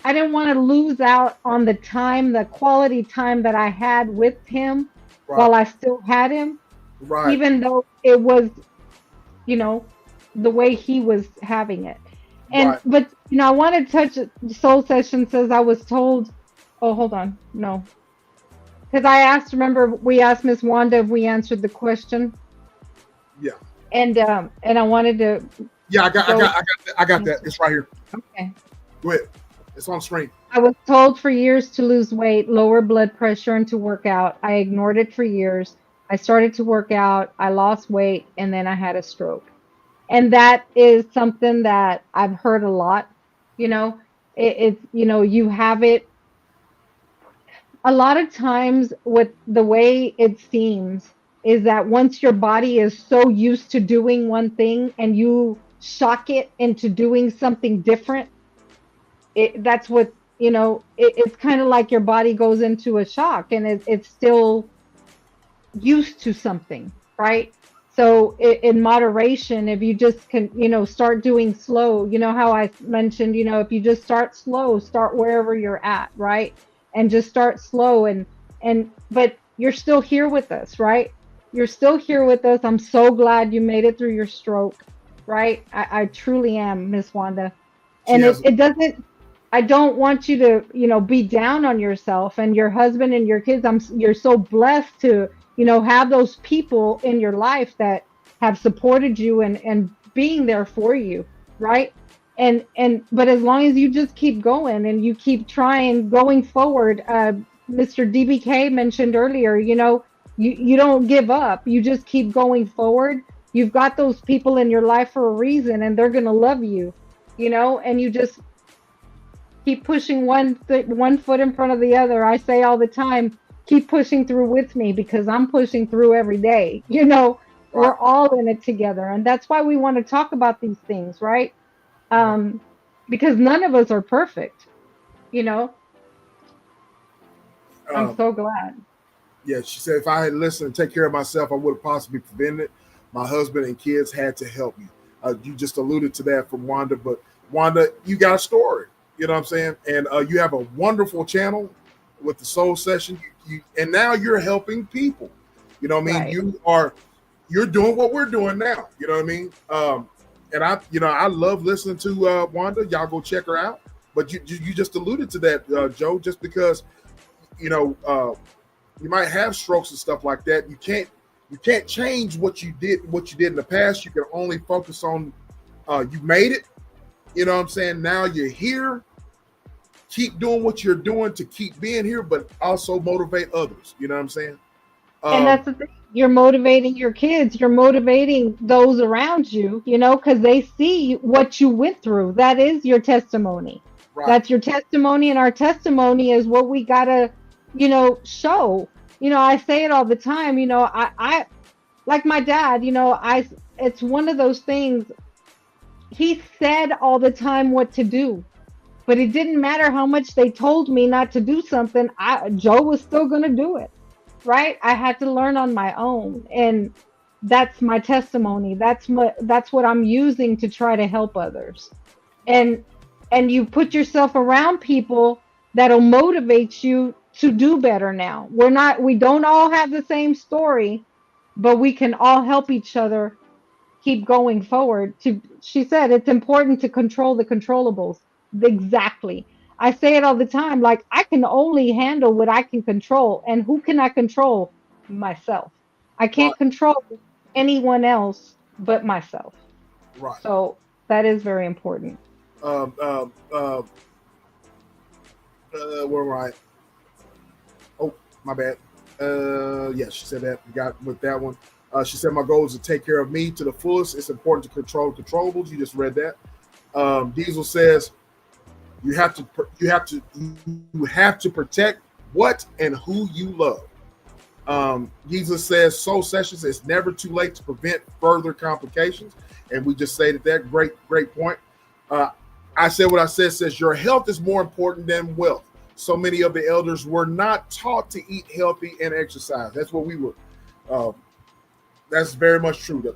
lose out on the time, the quality time that I had with him while I still had him, Right. even though it was, the way he was having it. And but I want to touch Soul Session says I was told. Oh, hold on, no, because I asked. Remember, we asked Miss Wanda if we answered the question. Yeah. And I wanted to. Yeah, I got that. It's right here. Okay. Go ahead. It's on screen. I was told for years to lose weight, lower blood pressure, and to work out. I ignored it for years. I started to work out. I lost weight, and then I had a stroke. And that is something that I've heard a lot. It's you have it. A lot of times, with the way it seems, is that once your body is so used to doing one thing and you shock it into doing something different, that's what it's kind of like your body goes into a shock, and it's still used to something, right? So in moderation, if you just can start doing slow, how I mentioned, if you just start slow, start wherever you're at, right? And just start slow, but you're still here with us, right? You're still here with us. I'm so glad you made it through your stroke, right? I truly am, Miss Wanda. And it doesn't, I don't want you to, be down on yourself and your husband and your kids. You're so blessed to, have those people in your life that have supported you and being there for you, right? But as long as you just keep going and you keep trying going forward, Mr. DBK mentioned earlier, you don't give up. You just keep going forward. You've got those people in your life for a reason, and they're going to love you, and you just keep pushing one foot in front of the other. I say all the time, keep pushing through with me, because I'm pushing through every day. We're all in it together. And that's why we want to talk about these things, right? Because none of us are perfect, I'm so glad. Yeah, she said if I had listened and take care of myself, I would have possibly prevented it. My husband and kids had to help me. You just alluded to that from Wanda, but Wanda, you got a story. You know what I'm saying? And you have a wonderful channel with the Soul Session. And now you're helping people. You know what I mean? Right. You're doing what we're doing now. You know what I mean? And I love listening to Wanda. Y'all go check her out. But you just alluded to that, Joe, just because you know you might have strokes and stuff like that. You can't change what you did in the past. You can only focus on you made it. You know what I'm saying? Now you're here. Keep doing what you're doing to keep being here, but also motivate others. You know what I'm saying? And that's the thing. You're motivating your kids. You're motivating those around you, because they see what you went through. That is your testimony. Right. That's your testimony. And our testimony is what we got to, show. I say it all the time. I like my dad, it's one of those things. He said all the time what to do, but it didn't matter how much they told me not to do something. Joe was still going to do it. Right? I had to learn on my own, and that's my testimony. That's what I'm using to try to help others. And you put yourself around people that'll motivate you to do better now. We don't all have the same story, but we can all help each other keep going forward. She said it's important to control the controllables. Exactly. I say it all the time. Like, I can only handle what I can control. And who can I control? Myself. I can't control anyone else but myself. Right. So that is very important. Where am I? Oh, my bad. Yeah, she said that. We got with that one. She said my goal is to take care of me to the fullest. It's important to control controllables. You just read that. Diesel says you have to protect what and who you love. Jesus says Soul Sessions, it's never too late to prevent further complications. And we just stated that. Great point. I said what I said, says your health is more important than wealth. So many of the elders were not taught to eat healthy and exercise. That's what we were. That's very much true.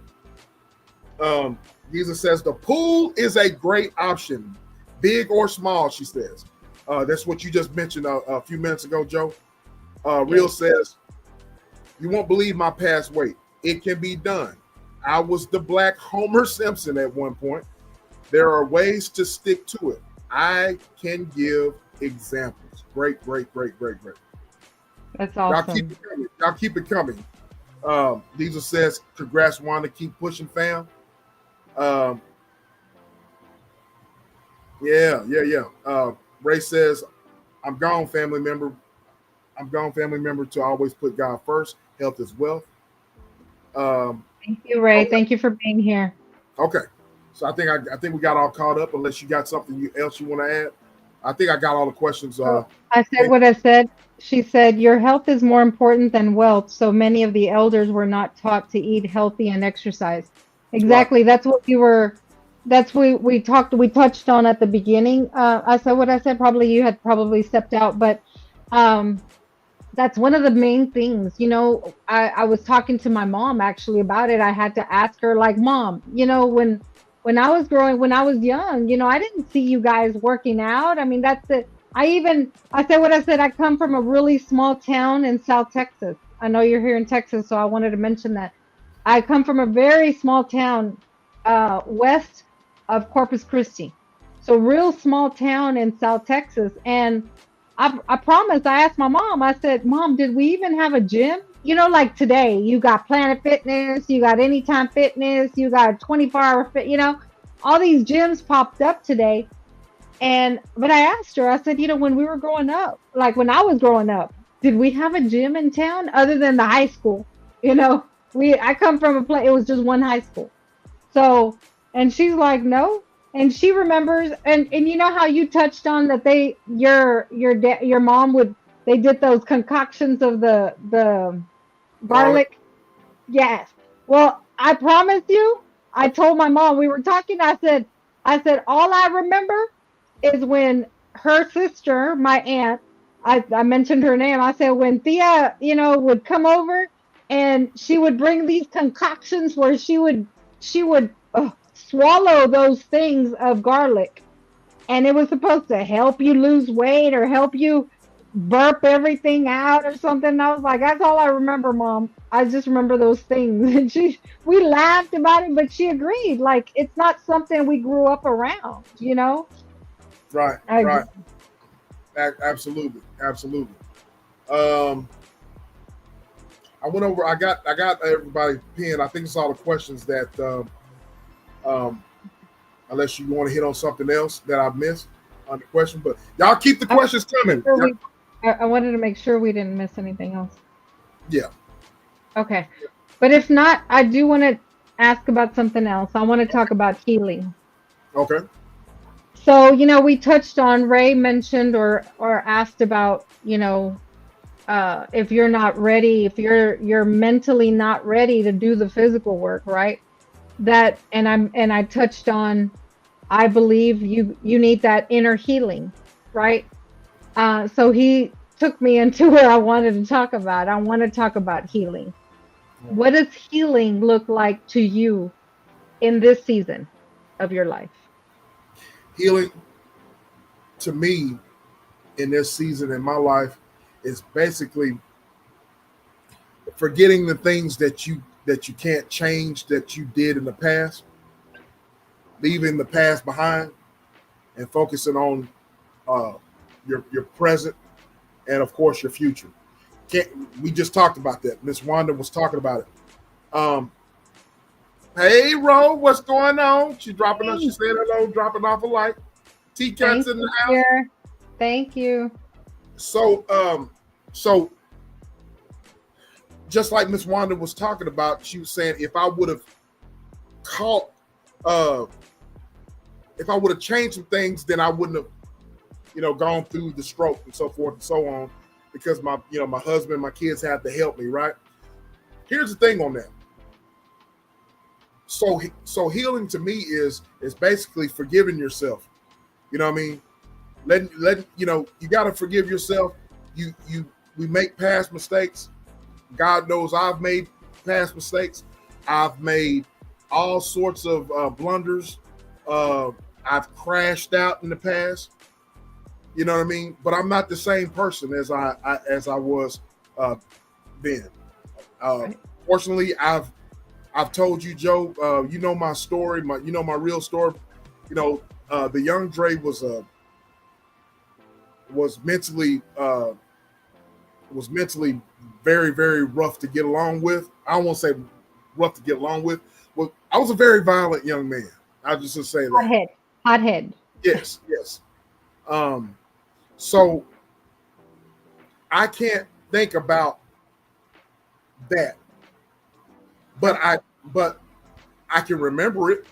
Jesus says the pool is a great option, big or small, she says. That's what you just mentioned a few minutes ago, Joe. Real says, you won't believe my past weight. It can be done. I was the black Homer Simpson at one point. There are ways to stick to it. I can give examples. Great. That's awesome. Y'all keep it coming. Diesel says, congrats, Wanda. Keep pushing, fam. Yeah. Ray says, I'm gone, family member. To always put God first. Health is wealth. Thank you, Ray. Okay. Thank you for being here. Okay. So I think we got all caught up. Unless you got something else you want to add. I think I got all the questions. I said what I said. She said, your health is more important than wealth. So many of the elders were not taught to eat healthy and exercise. Exactly. Right. That's what we touched on at the beginning. I said what I said. Probably you had stepped out, but that's one of the main things. I was talking to my mom actually about it. I had to ask her, like, Mom, when I was young, I didn't see you guys working out. I mean, that's it. I said what I said. I come from a really small town in South Texas. I know you're here in Texas, so I wanted to mention that. I come from a very small town west of Corpus Christi. So real small town in South Texas. And I promised, I asked my mom, I said, Mom, did we even have a gym? Like today, you got Planet Fitness, you got Anytime Fitness, you got 24-hour fit, all these gyms popped up today. But I asked her, I said, when we were growing up, like when I was growing up, did we have a gym in town other than the high school? I come from a place, it was just one high school. So, and she's like, no. And she remembers, and you know how you touched on that your mom they did those concoctions of the garlic. Yes. Well, I promise you, I told my mom, we were talking, I said, all I remember is when her sister, my aunt, I mentioned her name. I said when Thea, would come over and she would bring these concoctions where she would swallow those things of garlic, and it was supposed to help you lose weight or help you burp everything out or something. And I was like, that's all I remember, Mom. I just remember those things. And we laughed about it, but she agreed. Like, it's not something we grew up around. Right, I right. Absolutely, absolutely. Um, I went over. I got everybody pinned. I think it's all the questions that. Um, unless you want to hit on something else that I've missed on the question, but y'all keep the questions coming. I wanted to make sure we didn't miss anything else. Yeah. Okay. But if not, I do want to ask about something else. I want to talk about healing. Okay. So, we touched on, Ray mentioned or asked about, if you're not ready, if you're mentally not ready to do the physical work, right? And I touched on, I believe you need that inner healing, right? So he took me into where I wanted to talk about. I want to talk about healing. What does healing look like to you in this season of your life? Healing to me in this season in my life is basically forgetting the things that you can't change that you did in the past, leaving the past behind, and focusing on your present and of course your future. We just talked about that. Miss Wanda was talking about it. Hey Ro, what's going on? She dropping us. She said hello, dropping off a like. T-Cat's in the house. Here. Thank you. So just like Miss Wanda was talking about, she was saying if I would have caught, if I would have changed some things, then I wouldn't have, gone through the stroke and so forth and so on, because my husband, my kids had to help me, right? Here's the thing on that. So healing to me is basically forgiving yourself. You know what I mean? Let you got to forgive yourself. We make past mistakes. God knows I've made past mistakes. I've made all sorts of blunders. I've crashed out in the past. You know what I mean? But I'm not the same person as I was then. Fortunately, I've told you, Joe. You know my story. My real story. The young Dre was mentally very, very rough to get along with. I don't want to say rough to get along with. Well, I was a very violent young man. I just to say that. Hothead. Yes. So I can't think about that, but I can remember it,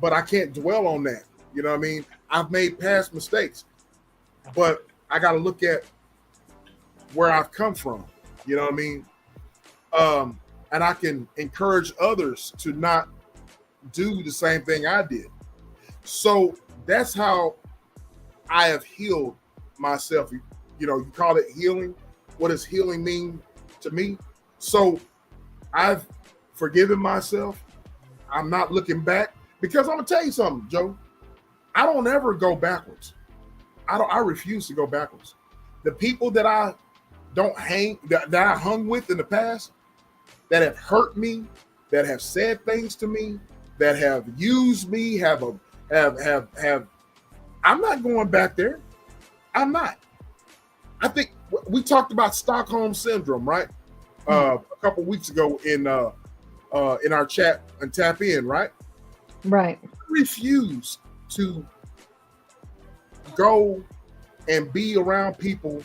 but I can't dwell on that. You know what I mean? I've made past mistakes, but I got to look at where I've come from. You know what I mean? And I can encourage others to not do the same thing I did. So that's how I have healed myself. You call it healing. What does healing mean to me? So I've forgiven myself. I'm not looking back, because I'm gonna tell you something, Joe. I don't ever go backwards. I refuse to go backwards. The people that I that I hung with in the past, that have hurt me, that have said things to me, that have used me, have I'm not going back there. I'm not. I think we talked about Stockholm syndrome, right? A couple weeks ago in our chat and Tap In, right? Right. I refuse to go and be around people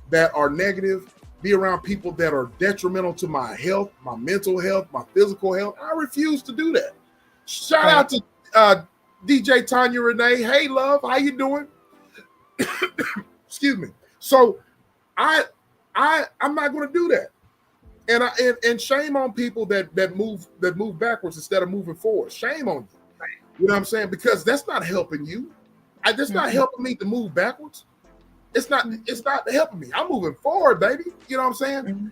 that are negative, be around people that are detrimental to my health, my mental health, my physical health. I refuse to do that. Shout out to DJ Tanya Renee. Hey, love, how you doing? Excuse me. So I'm not going to do that. And shame on people that move backwards instead of moving forward. Shame on you. You know what I'm saying? Because that's not helping you. That's not helping me to move backwards. it's not helping me. I'm moving forward, baby. You know what I'm saying? Mm-hmm.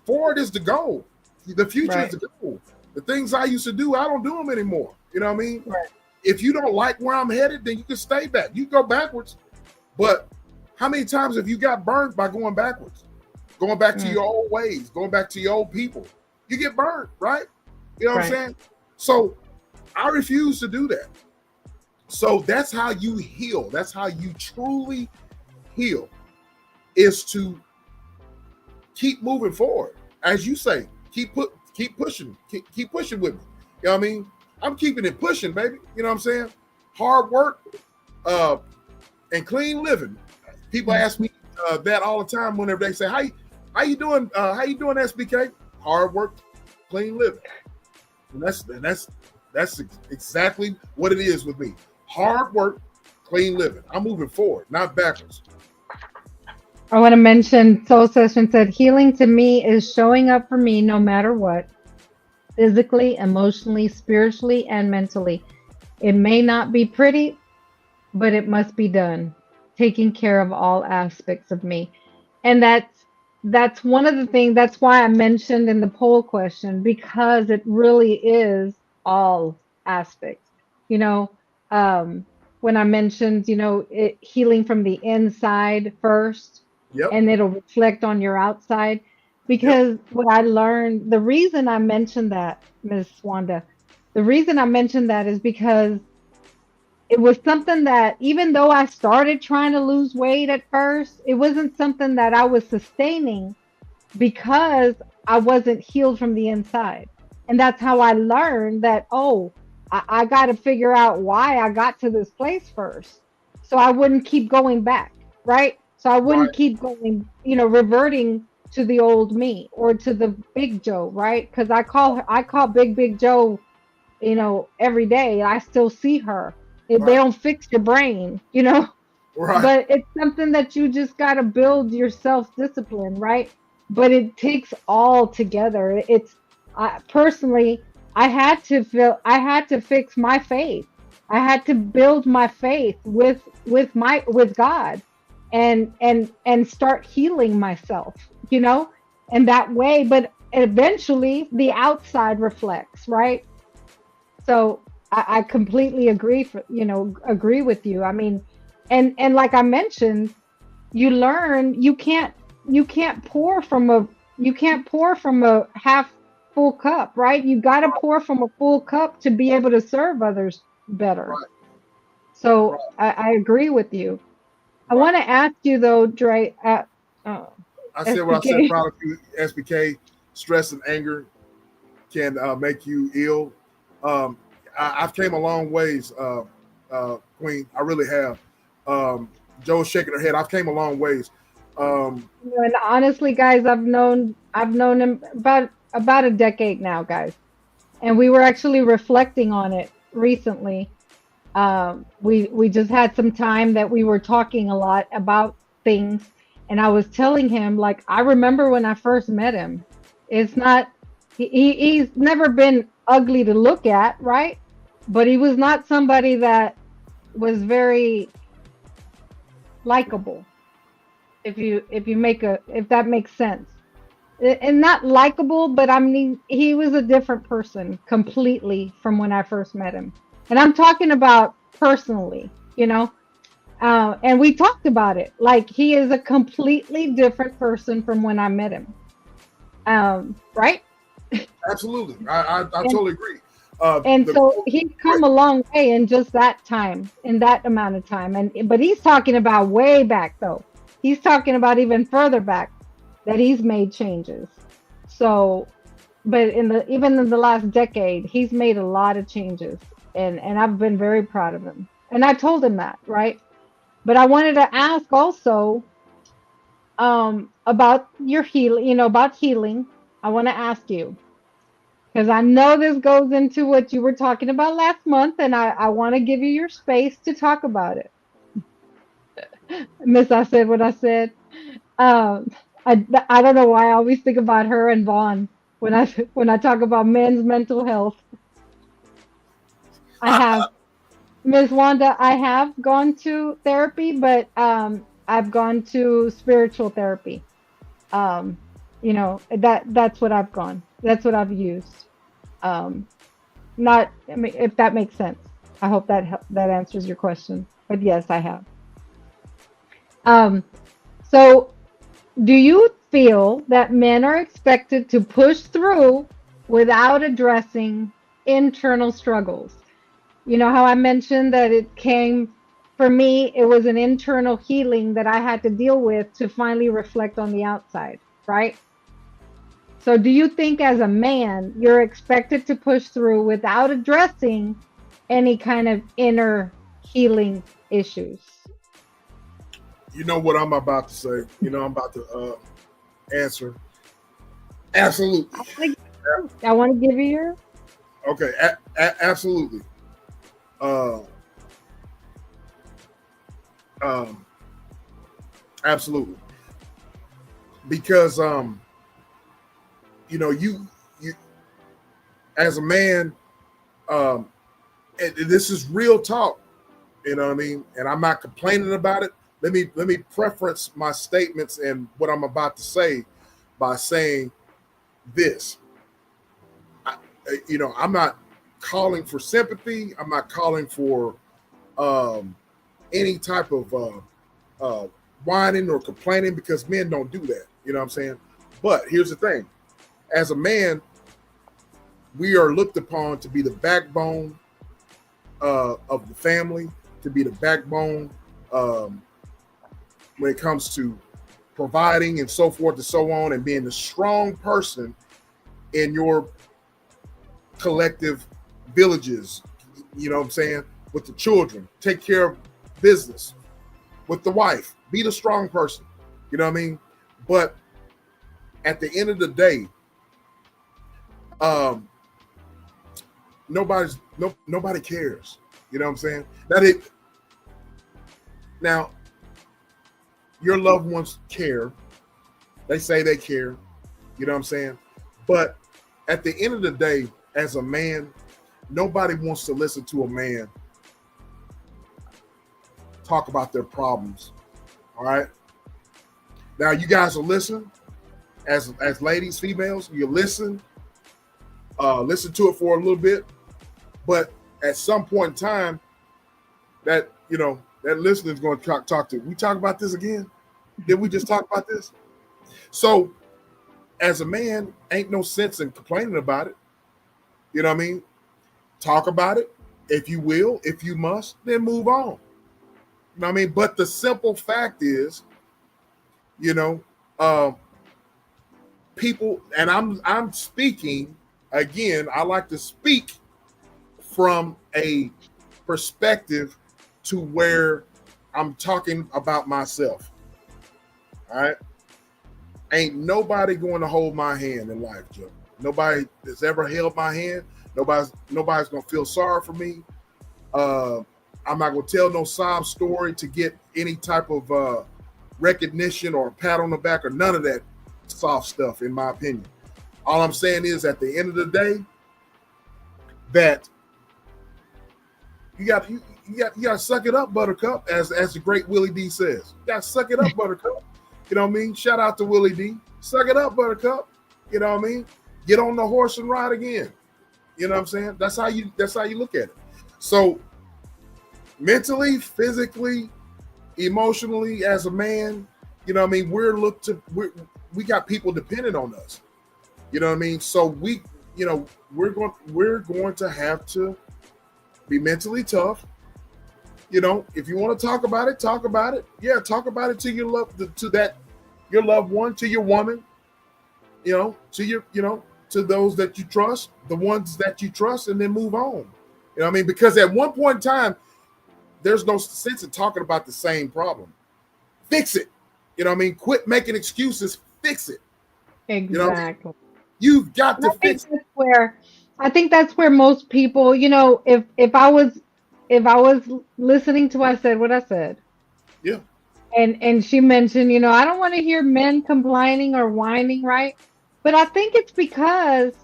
Forward is the goal. The future Right. is the goal. The things I used to do, I don't do them anymore. You know what I mean? Right. If you don't like where I'm headed, then you can stay back. You go backwards. But how many times have you got burned by going backwards? Going back to your old ways, going back to your old people. You get burned, right? You know what I'm saying? So I refuse to do that. So that's how you heal. That's how you truly heal, is to keep moving forward. As you say, keep pushing, keep pushing with me. You know what I mean? I'm keeping it pushing, baby. You know what I'm saying? Hard work and clean living. People ask me that all the time whenever they say, how you doing? How you doing, SBK? Hard work, clean living. And that's exactly what it is with me. Hard work, clean living. I'm moving forward, not backwards. I want to mention Soul Session said, healing to me is showing up for me no matter what, physically, emotionally, spiritually, and mentally. It may not be pretty, but it must be done. Taking care of all aspects of me. And that's one of the things, that's why I mentioned in the poll question, because it really is all aspects. You know, when I mentioned, healing from the inside first, and it'll reflect on your outside. Because what I learned, the reason I mentioned that, Miss Wanda, the reason I mentioned that is because it was something that, even though I started trying to lose weight at first, it wasn't something that I was sustaining because I wasn't healed from the inside. And that's how I learned that, I got to figure out why I got to this place first. So I wouldn't keep going back, right? So I wouldn't keep going, reverting to the old me or to the Big Joe, right? Because I call Big Joe, every day. I still see her. They don't fix your brain, Right. But it's something that you just got to build your self-discipline, right? But it takes all together. Personally, I had to fix my faith. I had to build my faith with God, and start healing myself, and that way. But eventually, the outside reflects, right? So I completely agree with you. I mean, and like I mentioned, you learn you can't pour from a half full cup, right? You got to pour from a full cup to be able to serve others better. Right. So I agree with you. I want to ask you though, Dre. I said what I said about you, SBK. Stress and anger can make you ill. I've came a long ways, Queen. I really have. Joe's shaking her head. I've came a long ways. And honestly, guys, I've known him about a decade now, guys, and we were actually reflecting on it recently. We just had some time that we were talking a lot about things, and I was telling him, like, I remember when I first met him. It's not he's never been ugly to look at, right? But he was not somebody that was very likable. If that makes sense. And not likable, but I mean, he was a different person completely from when I first met him. And I'm talking about personally, and we talked about it. Like, he is a completely different person from when I met him. Right? Absolutely. I totally agree. So he's come a long way in just that time, in that amount of time. But he's talking about way back though. He's talking about even further back that he's made changes. So, but even in the last decade, he's made a lot of changes, and I've been very proud of him. And I told him that, right? But I wanted to ask also about your healing, about healing. I want to ask you, because I know this goes into what you were talking about last month, and I want to give you your space to talk about it. Miss, I said what I said. I don't know why I always think about her and Vaughn when I talk about men's mental health. I have, Miss Wanda, I have gone to therapy, but I've gone to spiritual therapy. You know, that's what I've gone. That's what I've used. Not, I mean, if that makes sense. I hope that answers your question. But yes, I have. Um, so do you feel that men are expected to push through without addressing internal struggles? You know how I mentioned that it came, for me, it was an internal healing that I had to deal with to finally reflect on the outside, right? So do you think as a man, you're expected to push through without addressing any kind of inner healing issues? You know what I'm about to say. You know I'm about to answer. Absolutely. I want to give you your. Okay. Absolutely. Uh, absolutely. Because you know, you as a man, and this is real talk. You know what I mean? And I'm not complaining about it. Let me preference my statements and what I'm about to say by saying this. You know, I'm not calling for sympathy. I'm not calling for any type of whining or complaining, because men don't do that. You know what I'm saying? But here's the thing. As a man, we are looked upon to be the backbone of the family, to be the backbone when it comes to providing and so forth and so on, and being the strong person in your collective villages. You know what I'm saying? With the children, take care of business. With the wife, be the strong person. You know what I mean? But at the end of the day, nobody cares. You know what I'm saying? Now your loved ones care. They say they care. You know what I'm saying? But at the end of the day, as a man, nobody wants to listen to a man talk about their problems. All right. Now you guys will listen as ladies, females, you listen to it for a little bit, but at some point in time, that listener is going to talk to. We talk about this again? Did we just talk about this? So, as a man, ain't no sense in complaining about it. You know what I mean? Talk about it, if you will, if you must, then move on. You know what I mean? But the simple fact is, people, and I'm speaking again. I like to speak from a perspective to where I'm talking about myself. All right. Ain't nobody going to hold my hand in life, Joe. Nobody has ever held my hand. Nobody's going to feel sorry for me. I'm not going to tell no sob story to get any type of recognition or a pat on the back or none of that soft stuff, in my opinion. All I'm saying is, at the end of the day, that you got to suck it up, Buttercup, as the great Willie D says. You got to suck it up, Buttercup. You know what I mean? Shout out to Willie D. Suck it up, Buttercup. You know what I mean? Get on the horse and ride again. You know what I'm saying? That's how you look at it. So mentally, physically, emotionally, as a man, you know what I mean, we got people dependent on us. You know what I mean? So we're going to have to be mentally tough. You know, if you want to talk about it, talk about it. Yeah, talk about it to your loved one, to your woman, to those that you trust, the ones that you trust, and then move on. You know what I mean? Because at one point in time, there's no sense in talking about the same problem. Fix it. You know what I mean? Quit making excuses. Fix it. Exactly. You've got to fix it. I think that's where most people, if I was listening to what I said. Yeah. And she mentioned, I don't want to hear men complaining or whining, right? But I think it's because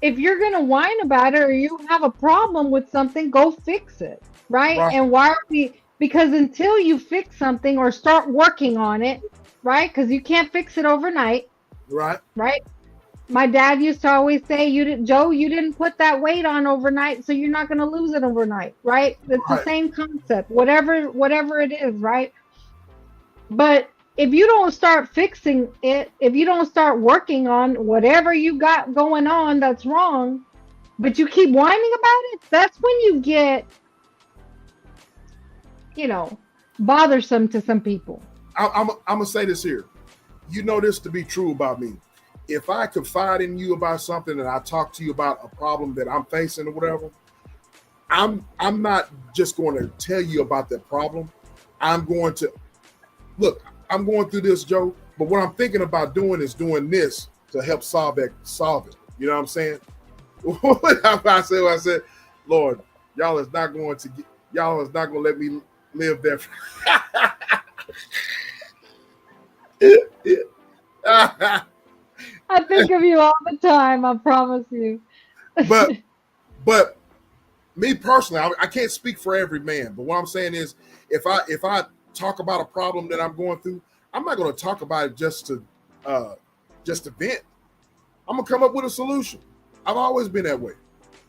if you're going to whine about it or you have a problem with something, go fix it, right? And why are we, Because until you fix something or start working on it, right? Because you can't fix it overnight, Right. right? My dad used to always say, "You didn't, Joe. You didn't put that weight on overnight, so you're not going to lose it overnight." Right? It's the Right. same concept. Whatever it is, right? But if you don't start fixing it, if you don't start working on whatever you got going on that's wrong, but you keep whining about it, that's when you get, you know, bothersome to some people. I'm gonna say this here. You know this to be true about me. If I confide in you about something and I talk to you about a problem that I'm facing or whatever, I'm not just going to tell you about that problem. I'm going to look. I'm going through this, Joe. But what I'm thinking about doing is doing this to help solve it. You know what I'm saying? I said, Lord, y'all is not going to let me live there. I think of you all the time. I promise you. but me personally, I can't speak for every man. But what I'm saying is, if I talk about a problem that I'm going through, I'm not going to talk about it just to vent. I'm gonna come up with a solution. I've always been that way.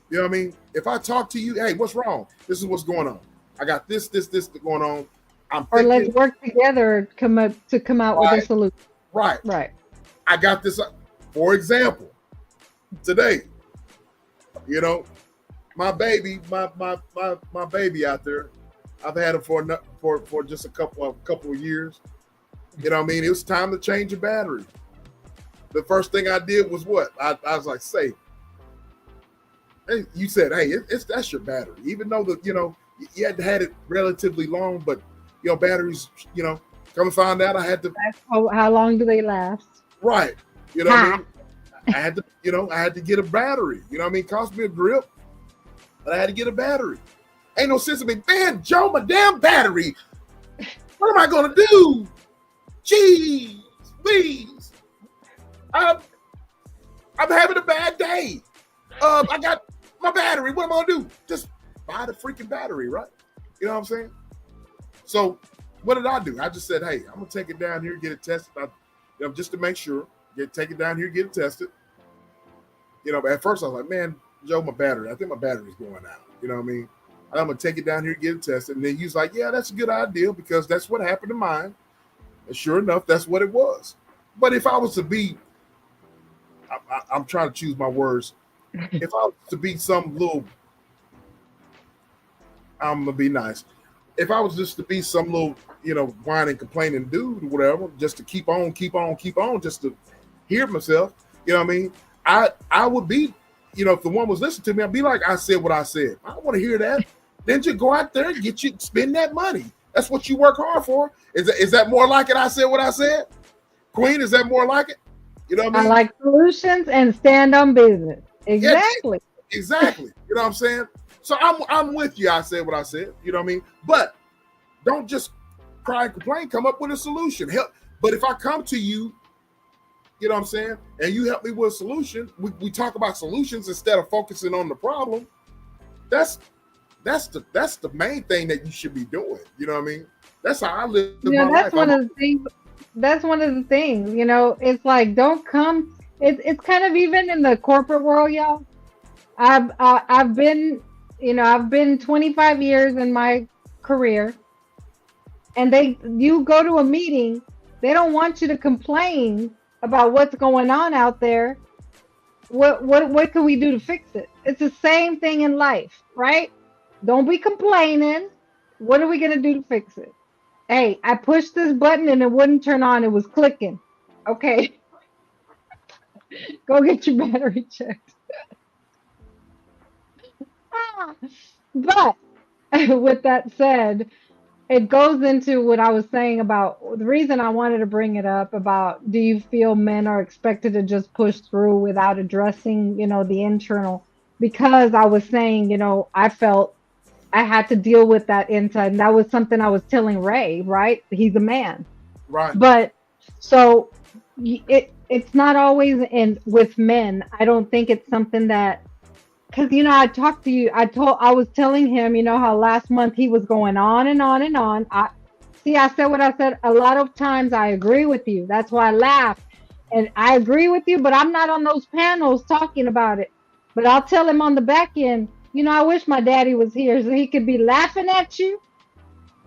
You know what I mean? If I talk to you, hey, what's wrong? This is what's going on. I got this going on. Or let's work together come out with a solution. Right. Right. I got this. For example, today, you know, my baby out there. I've had him for just a couple of years. You know what I mean? It was time to change a battery. The first thing I did was what? I was like, say, hey, you said, hey, that's your battery. Even though you had it relatively long, but batteries, come and find out I had to. How long do they last? Right. You know what I mean? I had to get a battery. You know what I mean? It cost me a grip, but I had to get a battery. Ain't no sense in me, man, Joe, my damn battery. What am I gonna do? Jeez, please. I'm having a bad day. I got my battery. What am I gonna do? Just buy the freaking battery, right? You know what I'm saying? So what did I do? I just said, hey, I'm gonna take it down here, get it tested. Just to make sure. Take it down here, get it tested. But at first I was like, man, Joe, my battery. I think my battery's going out. You know what I mean? I'm gonna take it down here, get it tested. And then he's like, yeah, that's a good idea because that's what happened to mine. And sure enough, that's what it was. But if I was to be, I'm trying to choose my words. If I was to be some little, I'm gonna be nice. If I was just to be some little, whining, complaining dude or whatever, just to keep on, just to hear myself, you know what I mean? I would be, if the one was listening to me, I'd be like, I said what I said. I don't want to hear that. Then just go out there and spend that money. That's what you work hard for. Is that more like it? I said what I said. Queen, is that more like it? You know what I mean? I like solutions and stand on business. Exactly. Yeah, exactly. You know what I'm saying? So I'm with you. I said what I said. You know what I mean? But don't just cry and complain. Come up with a solution. Help. But if I come to you, you know what I'm saying, and you help me with a solution, we talk about solutions instead of focusing on the problem. That's the main thing that you should be doing. You know what I mean? That's how I live my life. That's one of the things. It's like don't come. It's kind of even in the corporate world, y'all. I've been 25 years in my career, and you go to a meeting, they don't want you to complain about what's going on out there. What can we do to fix it? It's the same thing in life, right? Don't be complaining. What are we gonna do to fix it? Hey, I pushed this button and it wouldn't turn on. It was clicking. Okay. Go get your battery checked. But with that said, it goes into what I was saying about the reason I wanted to bring it up about, do you feel men are expected to just push through without addressing, the internal? Because I was saying, I felt I had to deal with that inside. And that was something I was telling Ray, right? He's a man. Right. But so it's not always with men. I don't think it's something that because I talked to you. I was telling him, how last month he was going on and on and on. I said what I said. A lot of times I agree with you. That's why I laughed. And I agree with you, but I'm not on those panels talking about it. But I'll tell him on the back end, I wish my daddy was here so he could be laughing at you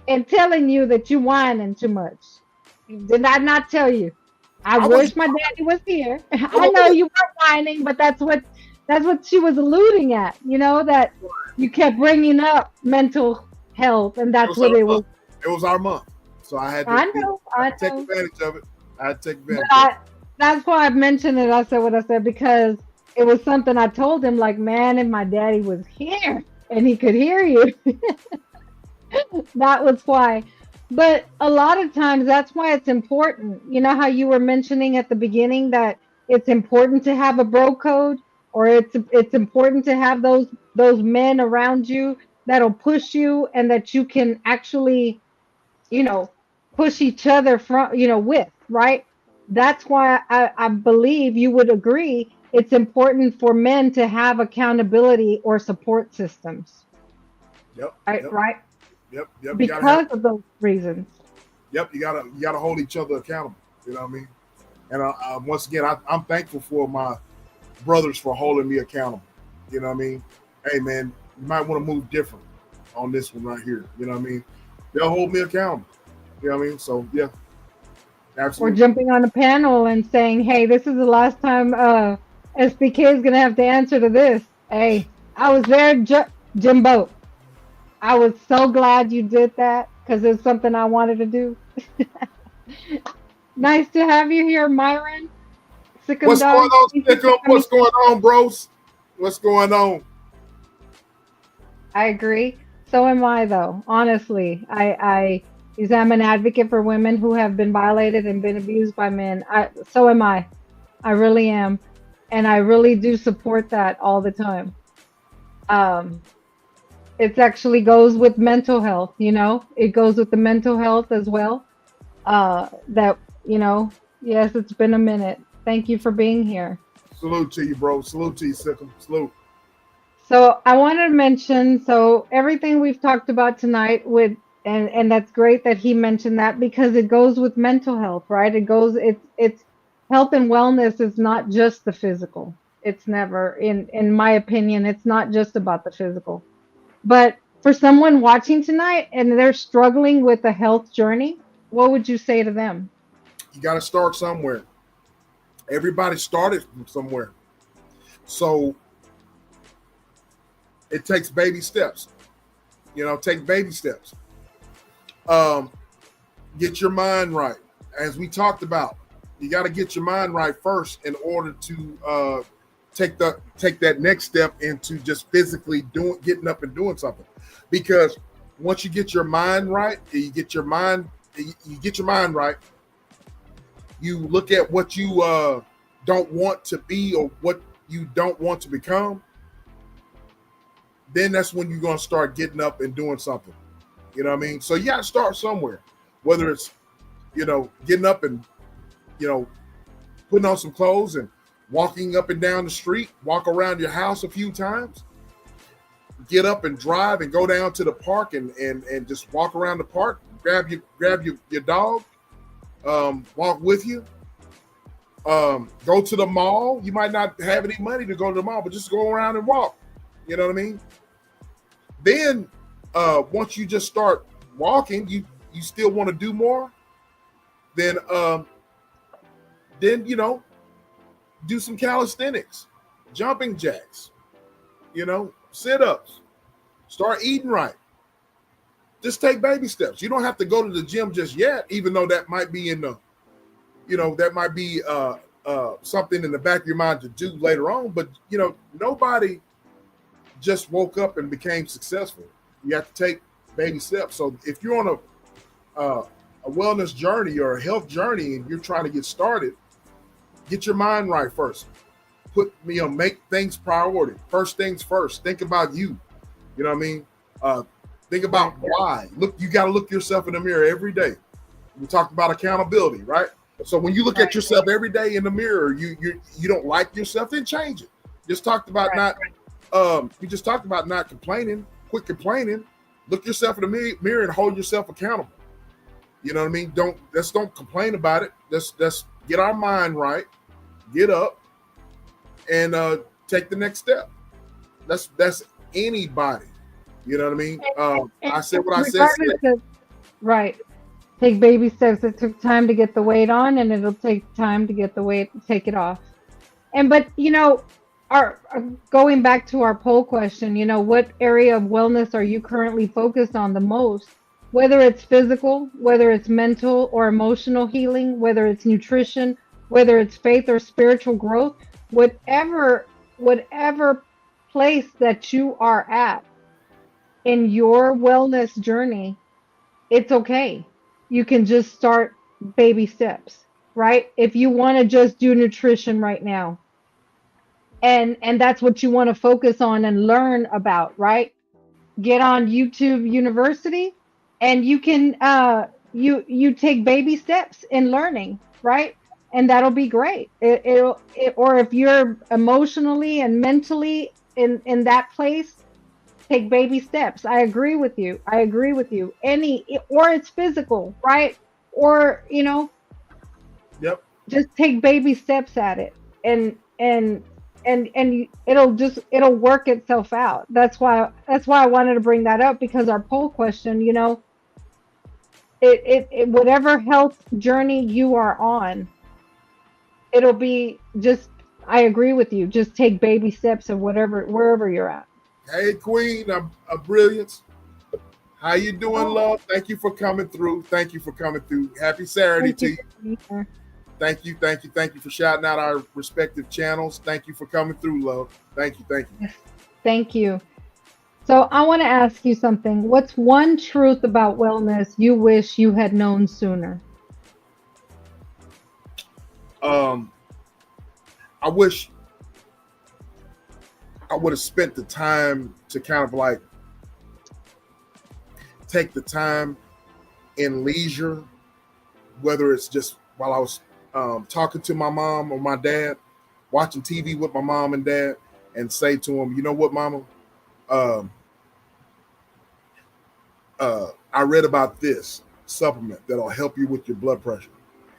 and telling you that you whining too much. Did I not tell you? I I was wish my daddy was here. I know you were whining, but that's what she was alluding at. That you kept bringing up mental health, and that's what it was. It was our month, so I had to, I take know. advantage of it. I had to take advantage of it. That's why I mentioned it. I said what I said because it was something I told him. Like, man, if my daddy was here and he could hear you, that was why. But a lot of times, that's why it's important. You know how you were mentioning at the beginning that it's important to have a bro code, or it's important to have those men around you that'll push you and that you can actually, push each other from, with, right? That's why I believe you would agree it's important for men to have accountability or support systems. Yep. Right? Yep. Because of those reasons. Yep. You gotta hold each other accountable. You know what I mean? And once again, I'm thankful for my brothers for holding me accountable. You know what I mean? Hey man, you might want to move different on this one right here. You know what I mean? They'll hold me accountable. You know what I mean? So yeah, absolutely. Or jumping on a panel and saying, "Hey, this is the last time SBK is gonna have to answer to this." Hey, I was there, Jimbo. I was so glad you did that because it's something I wanted to do. Nice to have you here, Myron. What's going on, Sickum? What's going on, bros? What's going on? I agree. So am I, though. Honestly, I am an advocate for women who have been violated and been abused by men. So am I. I really am, and I really do support that all the time. It actually goes with mental health. It goes with the mental health as well. Yes, it's been a minute. Thank you for being here. Salute to you, bro. Salute to you, Sickum. Salute. So I wanted to mention, everything we've talked about tonight and that's great that he mentioned that because it goes with mental health, right? It's health and wellness is not just the physical. It's never, in my opinion, it's not just about the physical. But for someone watching tonight and they're struggling with a health journey, what would you say to them? You got to start somewhere. Everybody started from somewhere. So it takes baby steps. Take baby steps. Get your mind right. As we talked about, you got to get your mind right first in order to take that next step into just physically getting up and doing something. Because once you get your mind right, you get your mind right. You look at what you don't want to be or what you don't want to become. Then that's when you're going to start getting up and doing something. You know what I mean? So you got to start somewhere, whether it's, getting up and, putting on some clothes and walking up and down the street, walk around your house a few times, get up and drive and go down to the park and just walk around the park, grab your dog, walk with you, go to the mall. You might not have any money to go to the mall, but just go around and walk. You know what I mean? Then once you just start walking, you still want to do more, then do some calisthenics, jumping jacks, sit-ups, start eating right. Just take baby steps. You don't have to go to the gym just yet, even though that might be something in the back of your mind to do later on. But, nobody just woke up and became successful. You have to take baby steps. So if you're on a wellness journey or a health journey and you're trying to get started, get your mind right first. Make things priority. First things first. Think about you. You know what I mean? Think about why. You got to look yourself in the mirror every day. We talked about accountability, right? So when you look at yourself every day in the mirror, you don't like yourself, then change it. Just talked about We just talked about not complaining. Quit complaining. Look yourself in the mirror and hold yourself accountable. You know what I mean? Don't complain about it. Let's get our mind right. Get up and take the next step. That's anybody. You know what I mean? I said what I said. Right. Take baby steps. It took time to get the weight on, and it'll take time to get the weight, take it off. But going back to our poll question, what area of wellness are you currently focused on the most? Whether it's physical, whether it's mental or emotional healing, whether it's nutrition, whether it's faith or spiritual growth, whatever place that you are at in your wellness journey, it's okay. You can just start baby steps, right? If you want to just do nutrition right now, and that's what you want to focus on and learn about, right? Get on YouTube University, and you can you take baby steps in learning, right? And that'll be great. Or if you're emotionally and mentally in that place, take baby steps. I agree with you. Or it's physical, right? Or Yep. just take baby steps at it, and it'll work itself out. That's why I wanted to bring that up, because our poll question, it whatever health journey you are on, it'll be just, I agree with you. Just take baby steps of wherever you're at. Hey, Queen of Brilliance. How you doing, love? Thank you for coming through. Happy Saturday to you. Thank you for shouting out our respective channels. Thank you for coming through, love. Thank you. Thank you. So I want to ask you something. What's one truth about wellness you wish you had known sooner? I wish I would have spent the time to kind of like take the time in leisure, whether it's just while I was talking to my mom or my dad, watching TV with my mom and dad, and say to them, you know what, mama, I read about this supplement that'll help you with your blood pressure.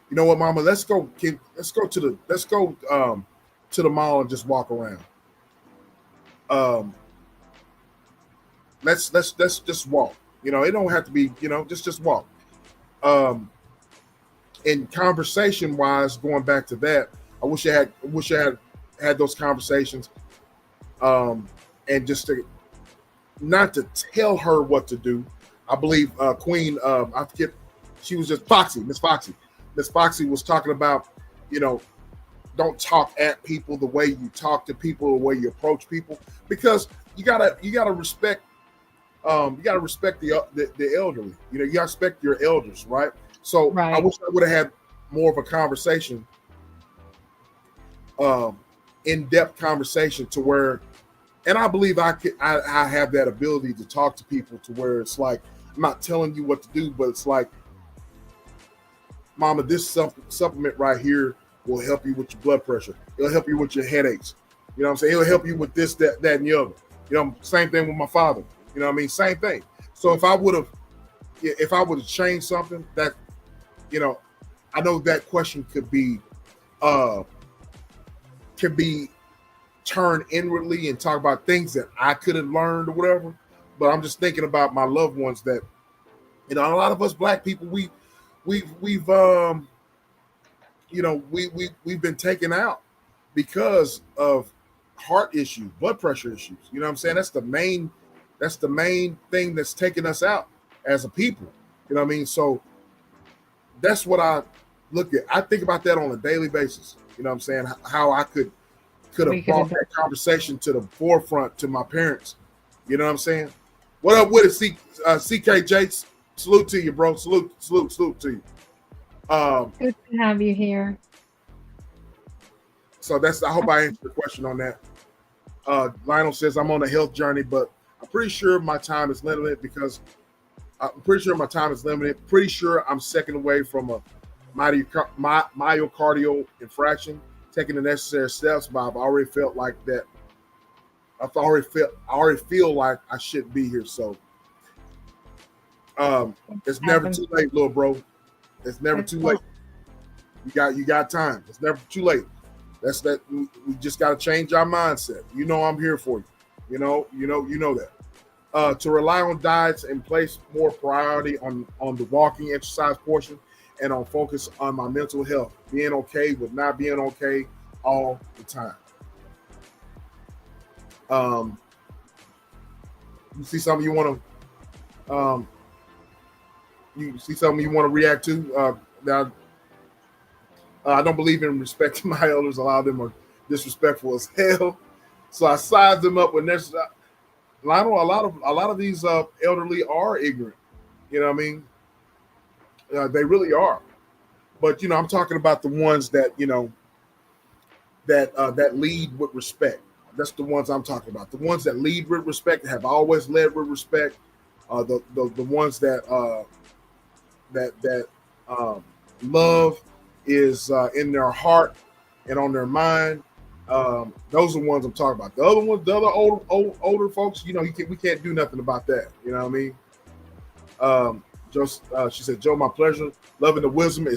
You know what, mama, let's go to the mall and just walk around. Let's just walk. It don't have to be, just walk. And conversation wise, going back to that, I wish I had those conversations. And just not to tell her what to do. I believe Queen, I forget, she was just Miss Foxy. Miss Foxy was talking about, don't talk at people the way you talk to people, the way you approach people, because you gotta respect the elderly. You gotta respect your elders, right? So right. I wish I would have had more of a conversation, in-depth conversation, to where, and I believe I have that ability to talk to people to where it's like, I'm not telling you what to do, but it's like, mama, this supplement right here will help you with your blood pressure. It'll help you with your headaches. You know what I'm saying? It'll help you with this, that, and the other. Same thing with my father. You know what I mean? Same thing. So if I would have changed something that, I know that question could be turned inwardly and talk about things that I could have learned or whatever. But I'm just thinking about my loved ones that, a lot of us Black people, we've been taken out because of heart issues, blood pressure issues. You know what I'm saying? That's the main thing that's taking us out as a people. You know what I mean? So that's what I look at. I think about that on a daily basis. You know what I'm saying? How I could have brought that conversation to the forefront to my parents. You know what I'm saying? What up with it, CKJ? Salute to you, bro. Salute to you. Good to have you here. So I hope I answered the question on that. Lionel says, I'm on a health journey, but I'm pretty sure my time is limited Pretty sure I'm second away from a myocardial infraction, taking the necessary steps, but I've already felt like that. I already feel like I shouldn't be here. So it's never too late, little bro. It's never too late. You got time. It's never too late. That's that. We just got to change our mindset. You know, I'm here for you. You know that. To rely on diets and place more priority on the walking exercise portion, and on focus on my mental health, being okay with not being okay all the time. You see something you want to react to? Now, I don't believe in respecting my elders. A lot of them are disrespectful as hell. So I size them up when there's. I know a lot of these elderly are ignorant. You know what I mean? They really are. But I'm talking about the ones that that lead with respect. That's the ones I'm talking about. The ones that lead with respect, have always led with respect. The ones that love is in their heart and on their mind. Those are the ones I'm talking about. The other ones, the other older folks, we can't do nothing about that. You know what I mean? She said, Joe, my pleasure. Loving the wisdom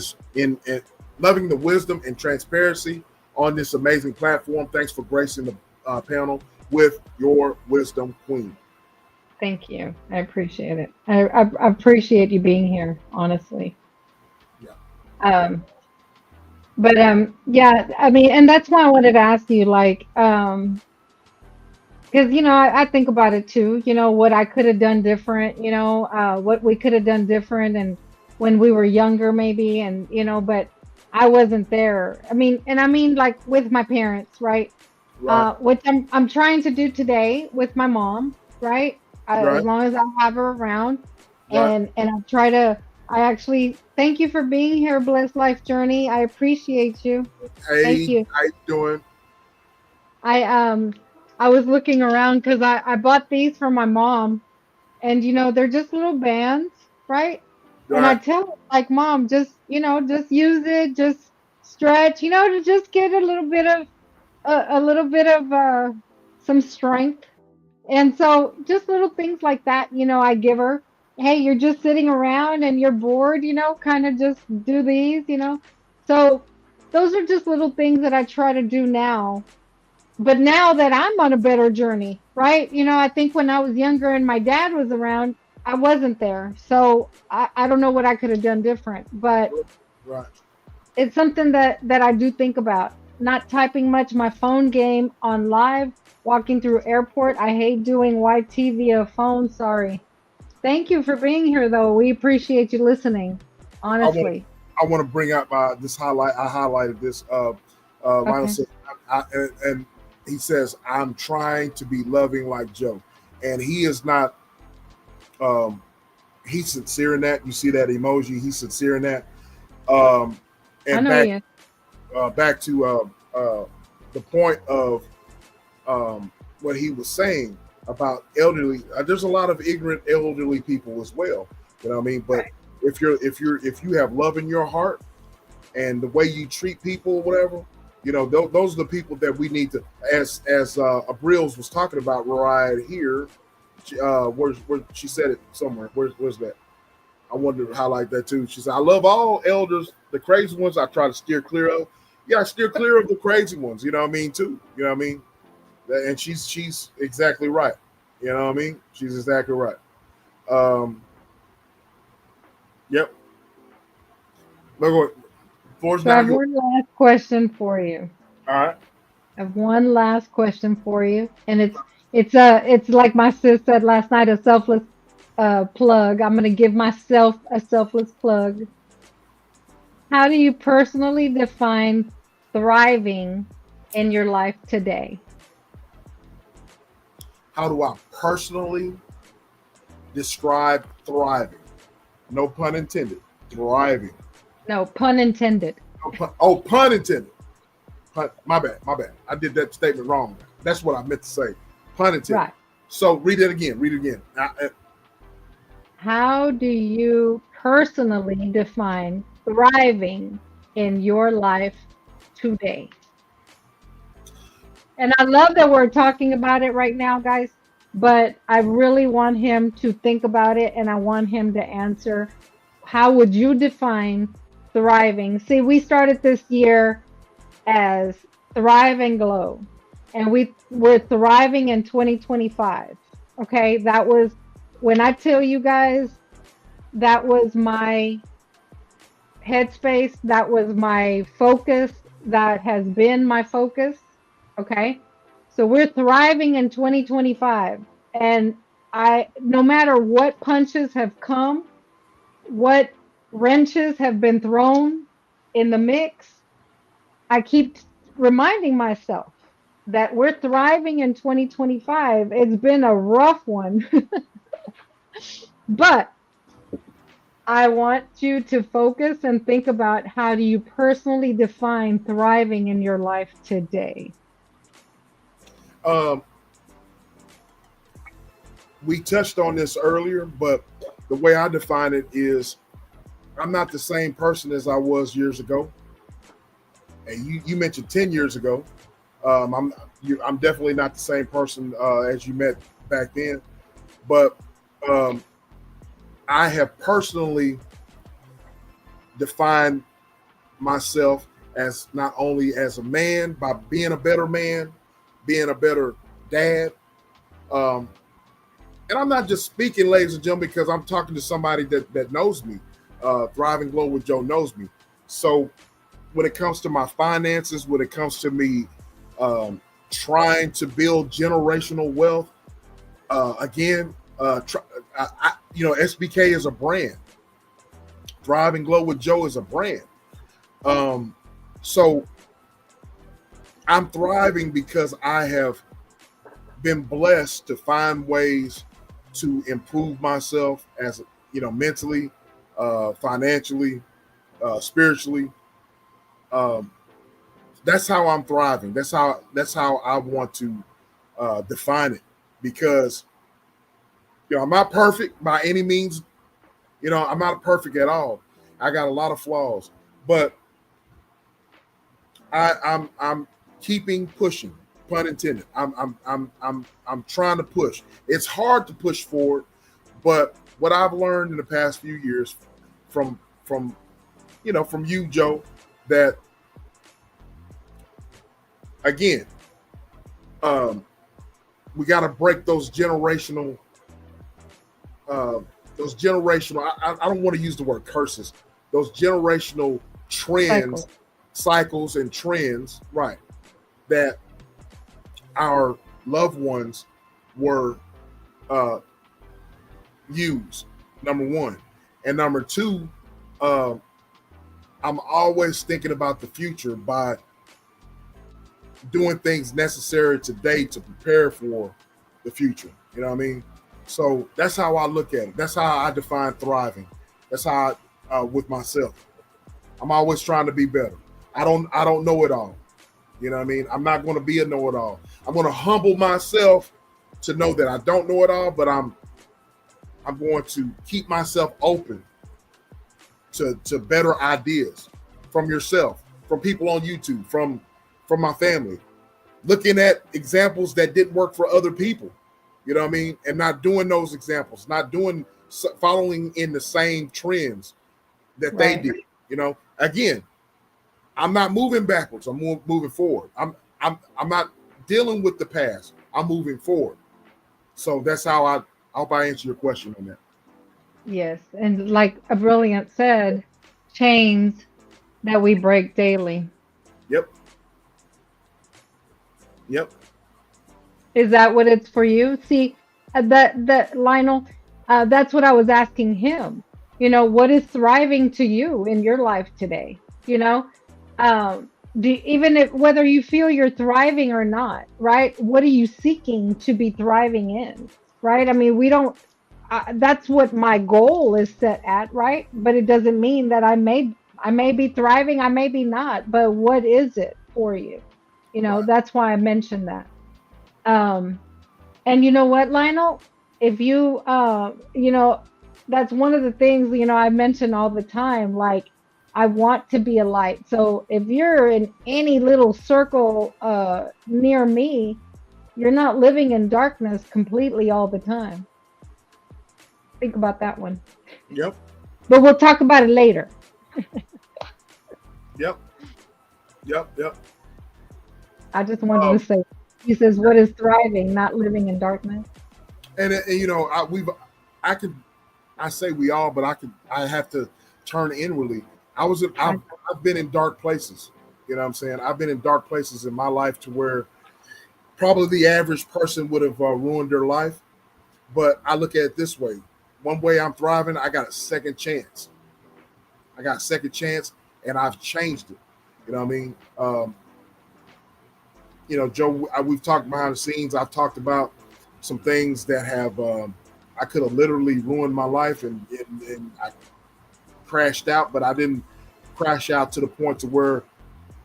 and transparency on this amazing platform. Thanks for gracing the panel with your wisdom, Queen. Thank you. I appreciate it. I appreciate you being here, honestly. Yeah. But yeah, I mean, and that's why I wanted to ask you, like, because I think about it too. What I could have done different. What we could have done different, and when we were younger, maybe, and but I wasn't there. I mean, like with my parents, right? Which I'm trying to do today with my mom, right? As long as I have her around, and I actually thank you for being here, Blessed Life Journey. I appreciate you. Hey, thank you. How you doing? I was looking around because I bought these for my mom, and they're just little bands, right? And I tell her, like, Mom, just use it, just stretch, to just get a little bit of some strength. And so just little things like that, I give her. Hey, you're just sitting around and you're bored, kind of just do these. So those are just little things that I try to do now. But now that I'm on a better journey, right? I think when I was younger and my dad was around, I wasn't there. So I don't know what I could have done different, but it's something that I do think about. Not typing much, my phone game on live, walking through airport. I hate doing YT via phone. Sorry. Thank you for being here, though. We appreciate you listening. Honestly. I want to bring up this highlight. I highlighted this. Lionel said, and he says, I'm trying to be loving like Joe. And he is not, he's sincere in that. You see that emoji. He's sincere in that. And back to the point of what he was saying about elderly. There's a lot of ignorant elderly people as well. You know what I mean? But if you have love in your heart and the way you treat people, or whatever, those are the people that we need to. As Abrils was talking about right here, where she said it somewhere. Where's that? I wanted to highlight that too. She said, I love all elders. The crazy ones I try to steer clear of. Yeah, steer clear of the crazy ones. You know what I mean, too. You know what I mean? And she's exactly right. You know what I mean? She's exactly right. Yep. So I have one last question for you. All right. I have one last question for you. And it's like my sis said last night, a selfless plug. I'm going to give myself a selfless plug. How do you personally define thriving in your life today? How do I personally describe thriving? No pun intended. Thriving. No pun intended. Pun intended. My bad. I did that statement wrong. That's what I meant to say. Pun intended. Right. So read it again. How do you personally define thriving in your life today? And I love that we're talking about it right now, guys. But I really want him to think about it, and I want him to answer. How would you define thriving? See, we started this year as Thrive and Glow, and we're thriving in 2025. Okay, that was when I tell you guys that was my headspace, that was my focus, that has been my focus. Okay, so we're thriving in 2025, and no matter what punches have come, what wrenches have been thrown in the mix, I keep reminding myself that we're thriving in 2025. It's been a rough one, but I want you to focus and think about how do you personally define thriving in your life today? Um, we touched on this earlier, but the way I define it is I'm not the same person as I was years ago. And you mentioned 10 years ago. I'm definitely not the same person as you met back then. But I have personally defined myself as not only as a man by being a better man, being a better dad. And I'm not just speaking, ladies and gentlemen, because I'm talking to somebody that knows me. Thrive and Glow with Joe knows me. So when it comes to my finances, when it comes to me trying to build generational wealth, SBK is a brand. Thrive and Glow with Joe is a brand. So I'm thriving because I have been blessed to find ways to improve myself as mentally, financially, spiritually. That's how I'm thriving. That's how I want to define it, because I'm not perfect by any means. I'm not perfect at all. I got a lot of flaws, but I'm keeping pushing. Pun intended. I'm trying to push. It's hard to push forward, but what I've learned in the past few years from you, Joe, that again, we got to break those generational. I don't want to use the word curses. Those generational trends, cycles, and trends, right? That our loved ones were used. Number one, and number two, I'm always thinking about the future by doing things necessary today to prepare for the future. You know what I mean? So that's how I look at it. That's how I define thriving. That's how with myself. I'm always trying to be better. I don't know it all. You know what I mean? I'm not going to be a know-it-all. I'm going to humble myself to know that I don't know it all, but I'm going to keep myself open to better ideas from yourself, from people on YouTube, from my family, looking at examples that didn't work for other people. You know what I mean? And not doing those examples, not following in the same trends that they did. Again, I'm not moving backwards. I'm moving forward. I'm not dealing with the past. I'm moving forward. So that's how I hope I answer your question on that. Yes, and like a brilliant said, chains that we break daily. Yep. Is that what it's for you? See, that Lionel, that's what I was asking him. What is thriving to you in your life today? Even if whether you feel you're thriving or not, right? What are you seeking to be thriving in, right? I mean, we don't. That's what my goal is set at, right? But it doesn't mean that I may be thriving, I may be not. But what is it for you? Right. That's why I mentioned that. And you know what, Lionel? If you, that's one of the things, I mention all the time. Like, I want to be a light. So if you're in any little circle near me, you're not living in darkness completely all the time. Think about that one. Yep. But we'll talk about it later. Yep. Yep. Yep. I just wanted Um, to say, he says, what is thriving, not living in darkness? and you know, I say we all, but I have to turn inwardly. I've been in dark places. You know what I'm saying? I've been in dark places in my life to where probably the average person would have ruined their life. But I look at it this way: one way I'm thriving, I got a second chance. I got a second chance, and I've changed it. You know what I mean? You know, Joe, we've talked behind the scenes. I've talked about some things that have I could have literally ruined my life, and I crashed out, but I didn't crash out to the point to where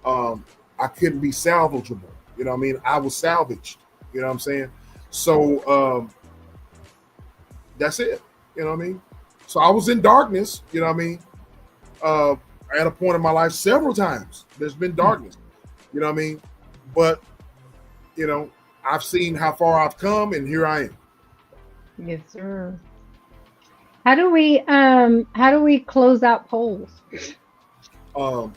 I couldn't be salvageable. You know what I mean? I was salvaged. You know what I'm saying? So that's it. You know what I mean? So I was in darkness. You know what I mean? At a point in my life, several times, there's been darkness. You know what I mean? But you know, I've seen how far I've come, and here I am. Yes, sir. How do we close out polls? Um,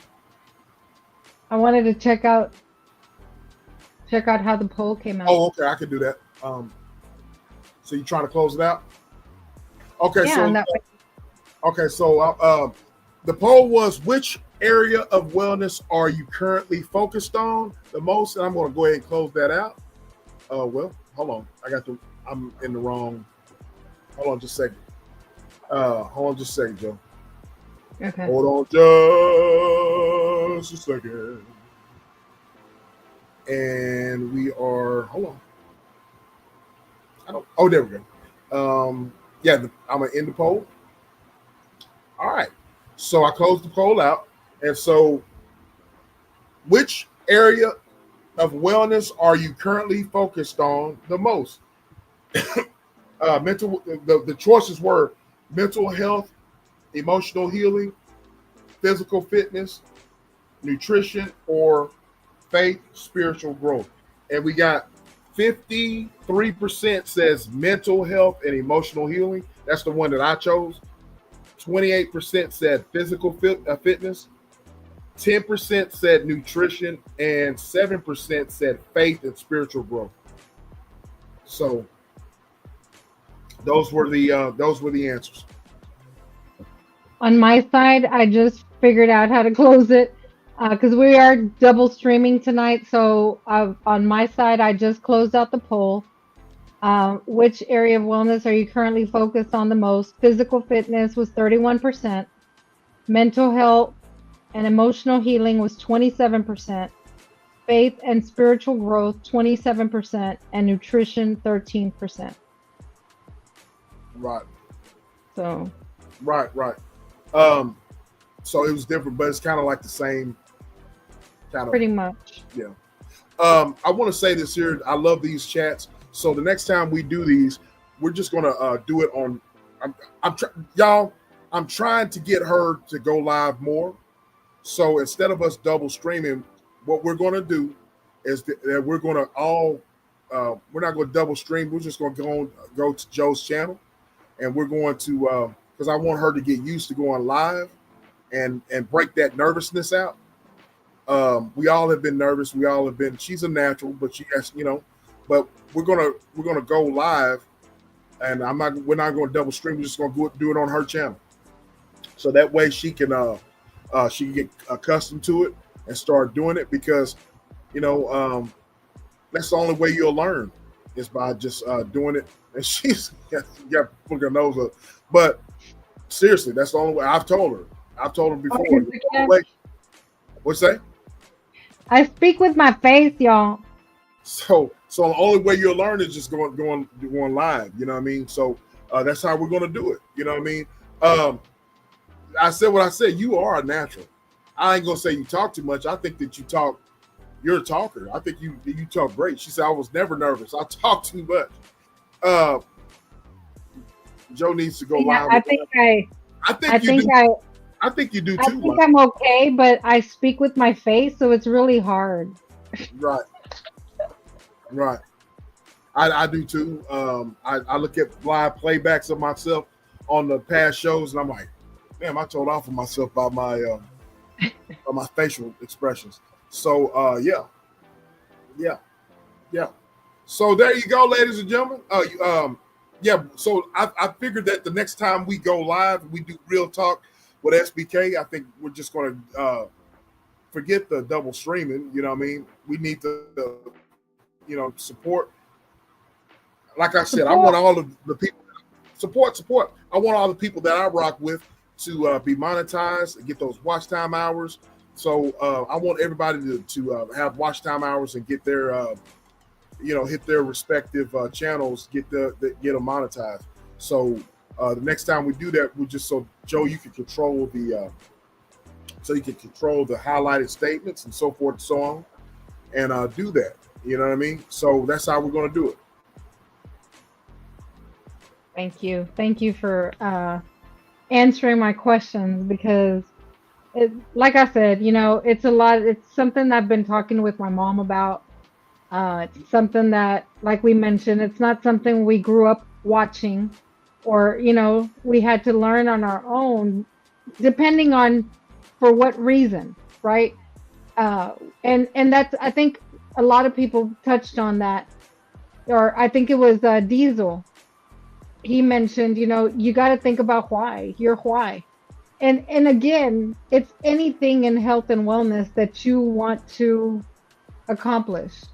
I wanted to check out how the poll came out. oh, okay, I can do that. So you trying to close it out? Okay, Yeah, so and that way. the poll was, which area of wellness are you currently focused on the most? And I'm going to go ahead and close that out. Well, hold on. I'm in the wrong. Hold on just a second. Hold on just a second, Joe. Okay. Hold on just a second. And we are, hold on. Oh, there we go. Yeah, I'm going to end the poll. All right. So I closed the poll out. And so, which area of wellness are you currently focused on the most? The choices were mental health, emotional healing, physical fitness, nutrition, or faith, spiritual growth. And we got 53% says mental health and emotional healing. That's the one that I chose. 28% said physical fitness. 10% said nutrition, and 7% said faith and spiritual growth. So those were the answers. On my side, I just figured out how to close it because we are double streaming tonight. So on my side, I just closed out the poll. Which area of wellness are you currently focused on the most? Physical fitness was 31%. Mental health and emotional healing was 27%. Faith and spiritual growth, 27%. And nutrition, 13%. Right. So. Right. So it was different, but it's kind of like the same kind of. Pretty much. Yeah. I want to say this here. I love these chats. So the next time we do these, we're just gonna do it on. Y'all. I'm trying to get her to go live more. So instead of us double streaming, what we're gonna do is that we're gonna all. We're not gonna double stream. We're just gonna go to Joe's channel, and we're going to because I want her to get used to going live and break that nervousness out. We all have been nervous. We all have been. She's a natural, but she has, but we're gonna go live, and we're not going to double stream. We're just going to do it on her channel, so that way she can get accustomed to it and start doing it, because that's the only way you'll learn is by just doing it. And she's got put her nose up, but seriously, that's the only way. I've told her before. What's that? I speak with my face, y'all. So the only way you'll learn is just going live. You know what I mean? So that's how we're going to do it. You know what I mean? I said what I said. You are a natural. I ain't gonna say you talk too much. I think that you're a talker. I think you talk great. She said I was never nervous. I talk too much. Joe needs to go live. I think I think you do I too, think right? I'm okay, but I speak with my face, so it's really hard. Right, right. I do too. I look at live playbacks of myself on the past shows, and I'm like, damn, I told off of myself by my facial expressions. So yeah, yeah. So there you go, ladies and gentlemen. Yeah. So I figured that the next time we go live, we do real talk with SBK. I think we're just going to forget the double streaming. You know what I mean? We need to, support. Like I said, I want Support. all of the people support. I want all the people that I rock with to be monetized and get those watch time hours. So I want everybody to have watch time hours and get their hit their respective channels, get get them monetized. So the next time we do that, we just so Joe, you can control the highlighted statements and so forth and so on, and do that. You know what I mean? So that's how we're going to do it. Thank you. Thank you for answering my questions because, like I said, it's a lot. It's something I've been talking with my mom about. It's something that, like we mentioned, it's not something we grew up watching, or we had to learn on our own, depending on for what reason, right? And that's, I think a lot of people touched on that, or I think it was Diesel. He mentioned, you got to think about why, your why. And again, it's anything in health and wellness that you want to accomplish.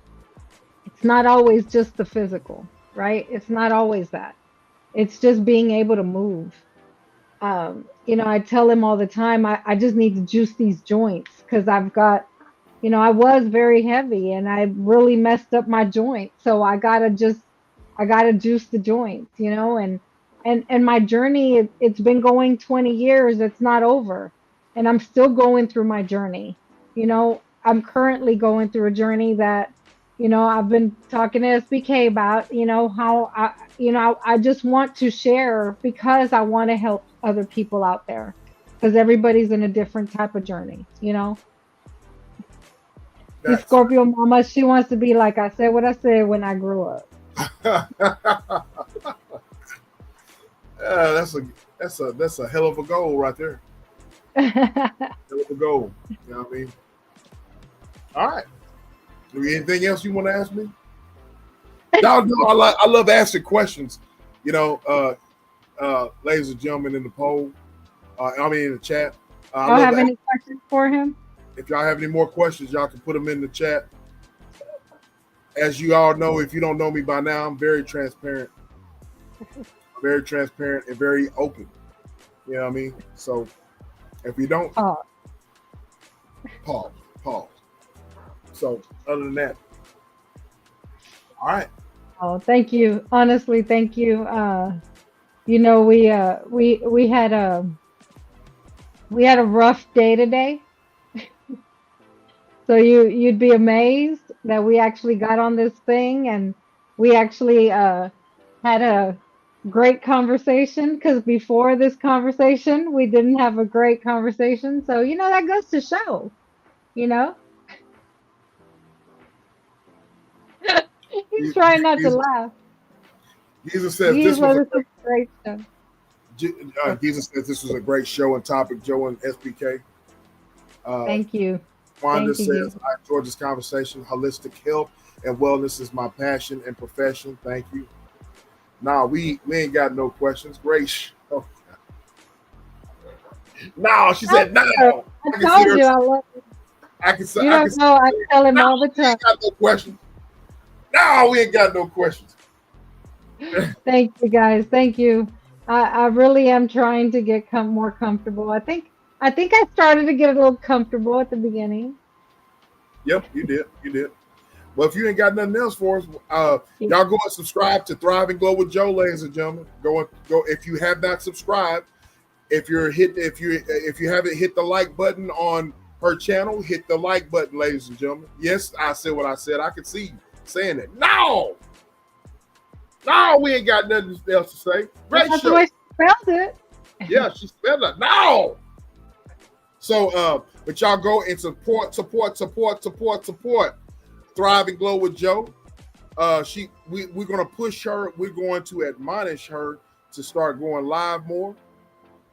It's not always just the physical, right? It's not always that. It's just being able to move. I tell him all the time, I just need to juice these joints because I've got, I was very heavy and I really messed up my joints. So I gotta juice the joints, and my journey, it's been going 20 years. It's not over. And I'm still going through my journey. I'm currently going through a journey that, I've been talking to SBK about, how I just want to share because I want to help other people out there because everybody's in a different type of journey. The That's Scorpio mama, she wants to be like I said what I said when I grew up. that's a hell of a goal right there. Hell of a goal. You know what I mean? All right. Anything else you want to ask me? Y'all know I love asking questions. Ladies and gentlemen in the poll. In the chat. I Y'all love have any questions for him? If y'all have any more questions, y'all can put them in the chat. As you all know, if you don't know me by now, I'm very transparent. Very transparent and very open. You know what I mean? So if you don't, pause. So other than that, all right. Oh, thank you. Honestly, thank you. We had a rough day today. So you'd be amazed that we actually got on this thing and we actually had a great conversation because before this conversation we didn't have a great conversation. So that goes to show, you know. He's trying not to laugh. Jesus says this was a great show. Jesus says this was a great show and topic, Joe and SBK. Thank you. Wanda says, I enjoyed this conversation. Holistic health and wellness is my passion and profession. Thank you. Nah, we ain't got no questions. Great show. No, she said no. I told you I love you. I can say, I tell him all the time. We ain't got no questions. No, we ain't got no questions. Thank you, guys. Thank you. I really am trying to get more comfortable. I think I started to get a little comfortable at the beginning. Yep, you did. Well, if you ain't got nothing else for us, y'all go and subscribe to Thrive and Glow with Joe, ladies and gentlemen. Go if you have not subscribed. If you haven't hit the like button on her channel, hit the like button, ladies and gentlemen. Yes, I said what I said. I can see you saying it. No, we ain't got nothing else to say. Great That's show. the way she spelled it. Yeah, she spelled it. No. So, but y'all go and support Thrive and Glow with Joe. We're gonna push her. We're going to admonish her to start going live more.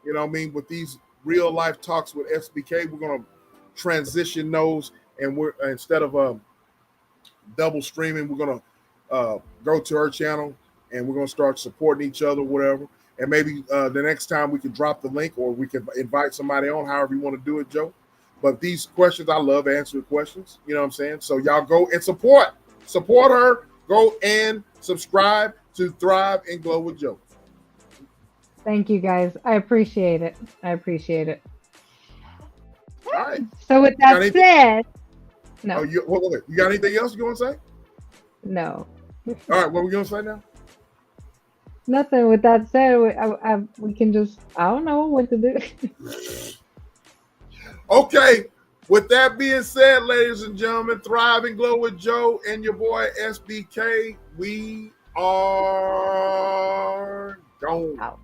You know what I mean? With these real life talks with SBK, we're gonna transition those, and we're instead of double streaming, we're gonna go to her channel and we're gonna start supporting each other, whatever. And maybe the next time we can drop the link, or we can invite somebody on, however you want to do it, Joe. But these questions, I love answering questions. You know what I'm saying? So y'all go and support her. Go and subscribe to Thrive and Glow with Joe. Thank you, guys. I appreciate it. All right. So with that said, no. Oh, you got anything else you want to say? No. All right. What are we going to say now? Nothing. With that said, we can just, I don't know what to do. Okay. With that being said, ladies and gentlemen, Thrive and Glow with Joe and your boy SBK, we are gone. Out.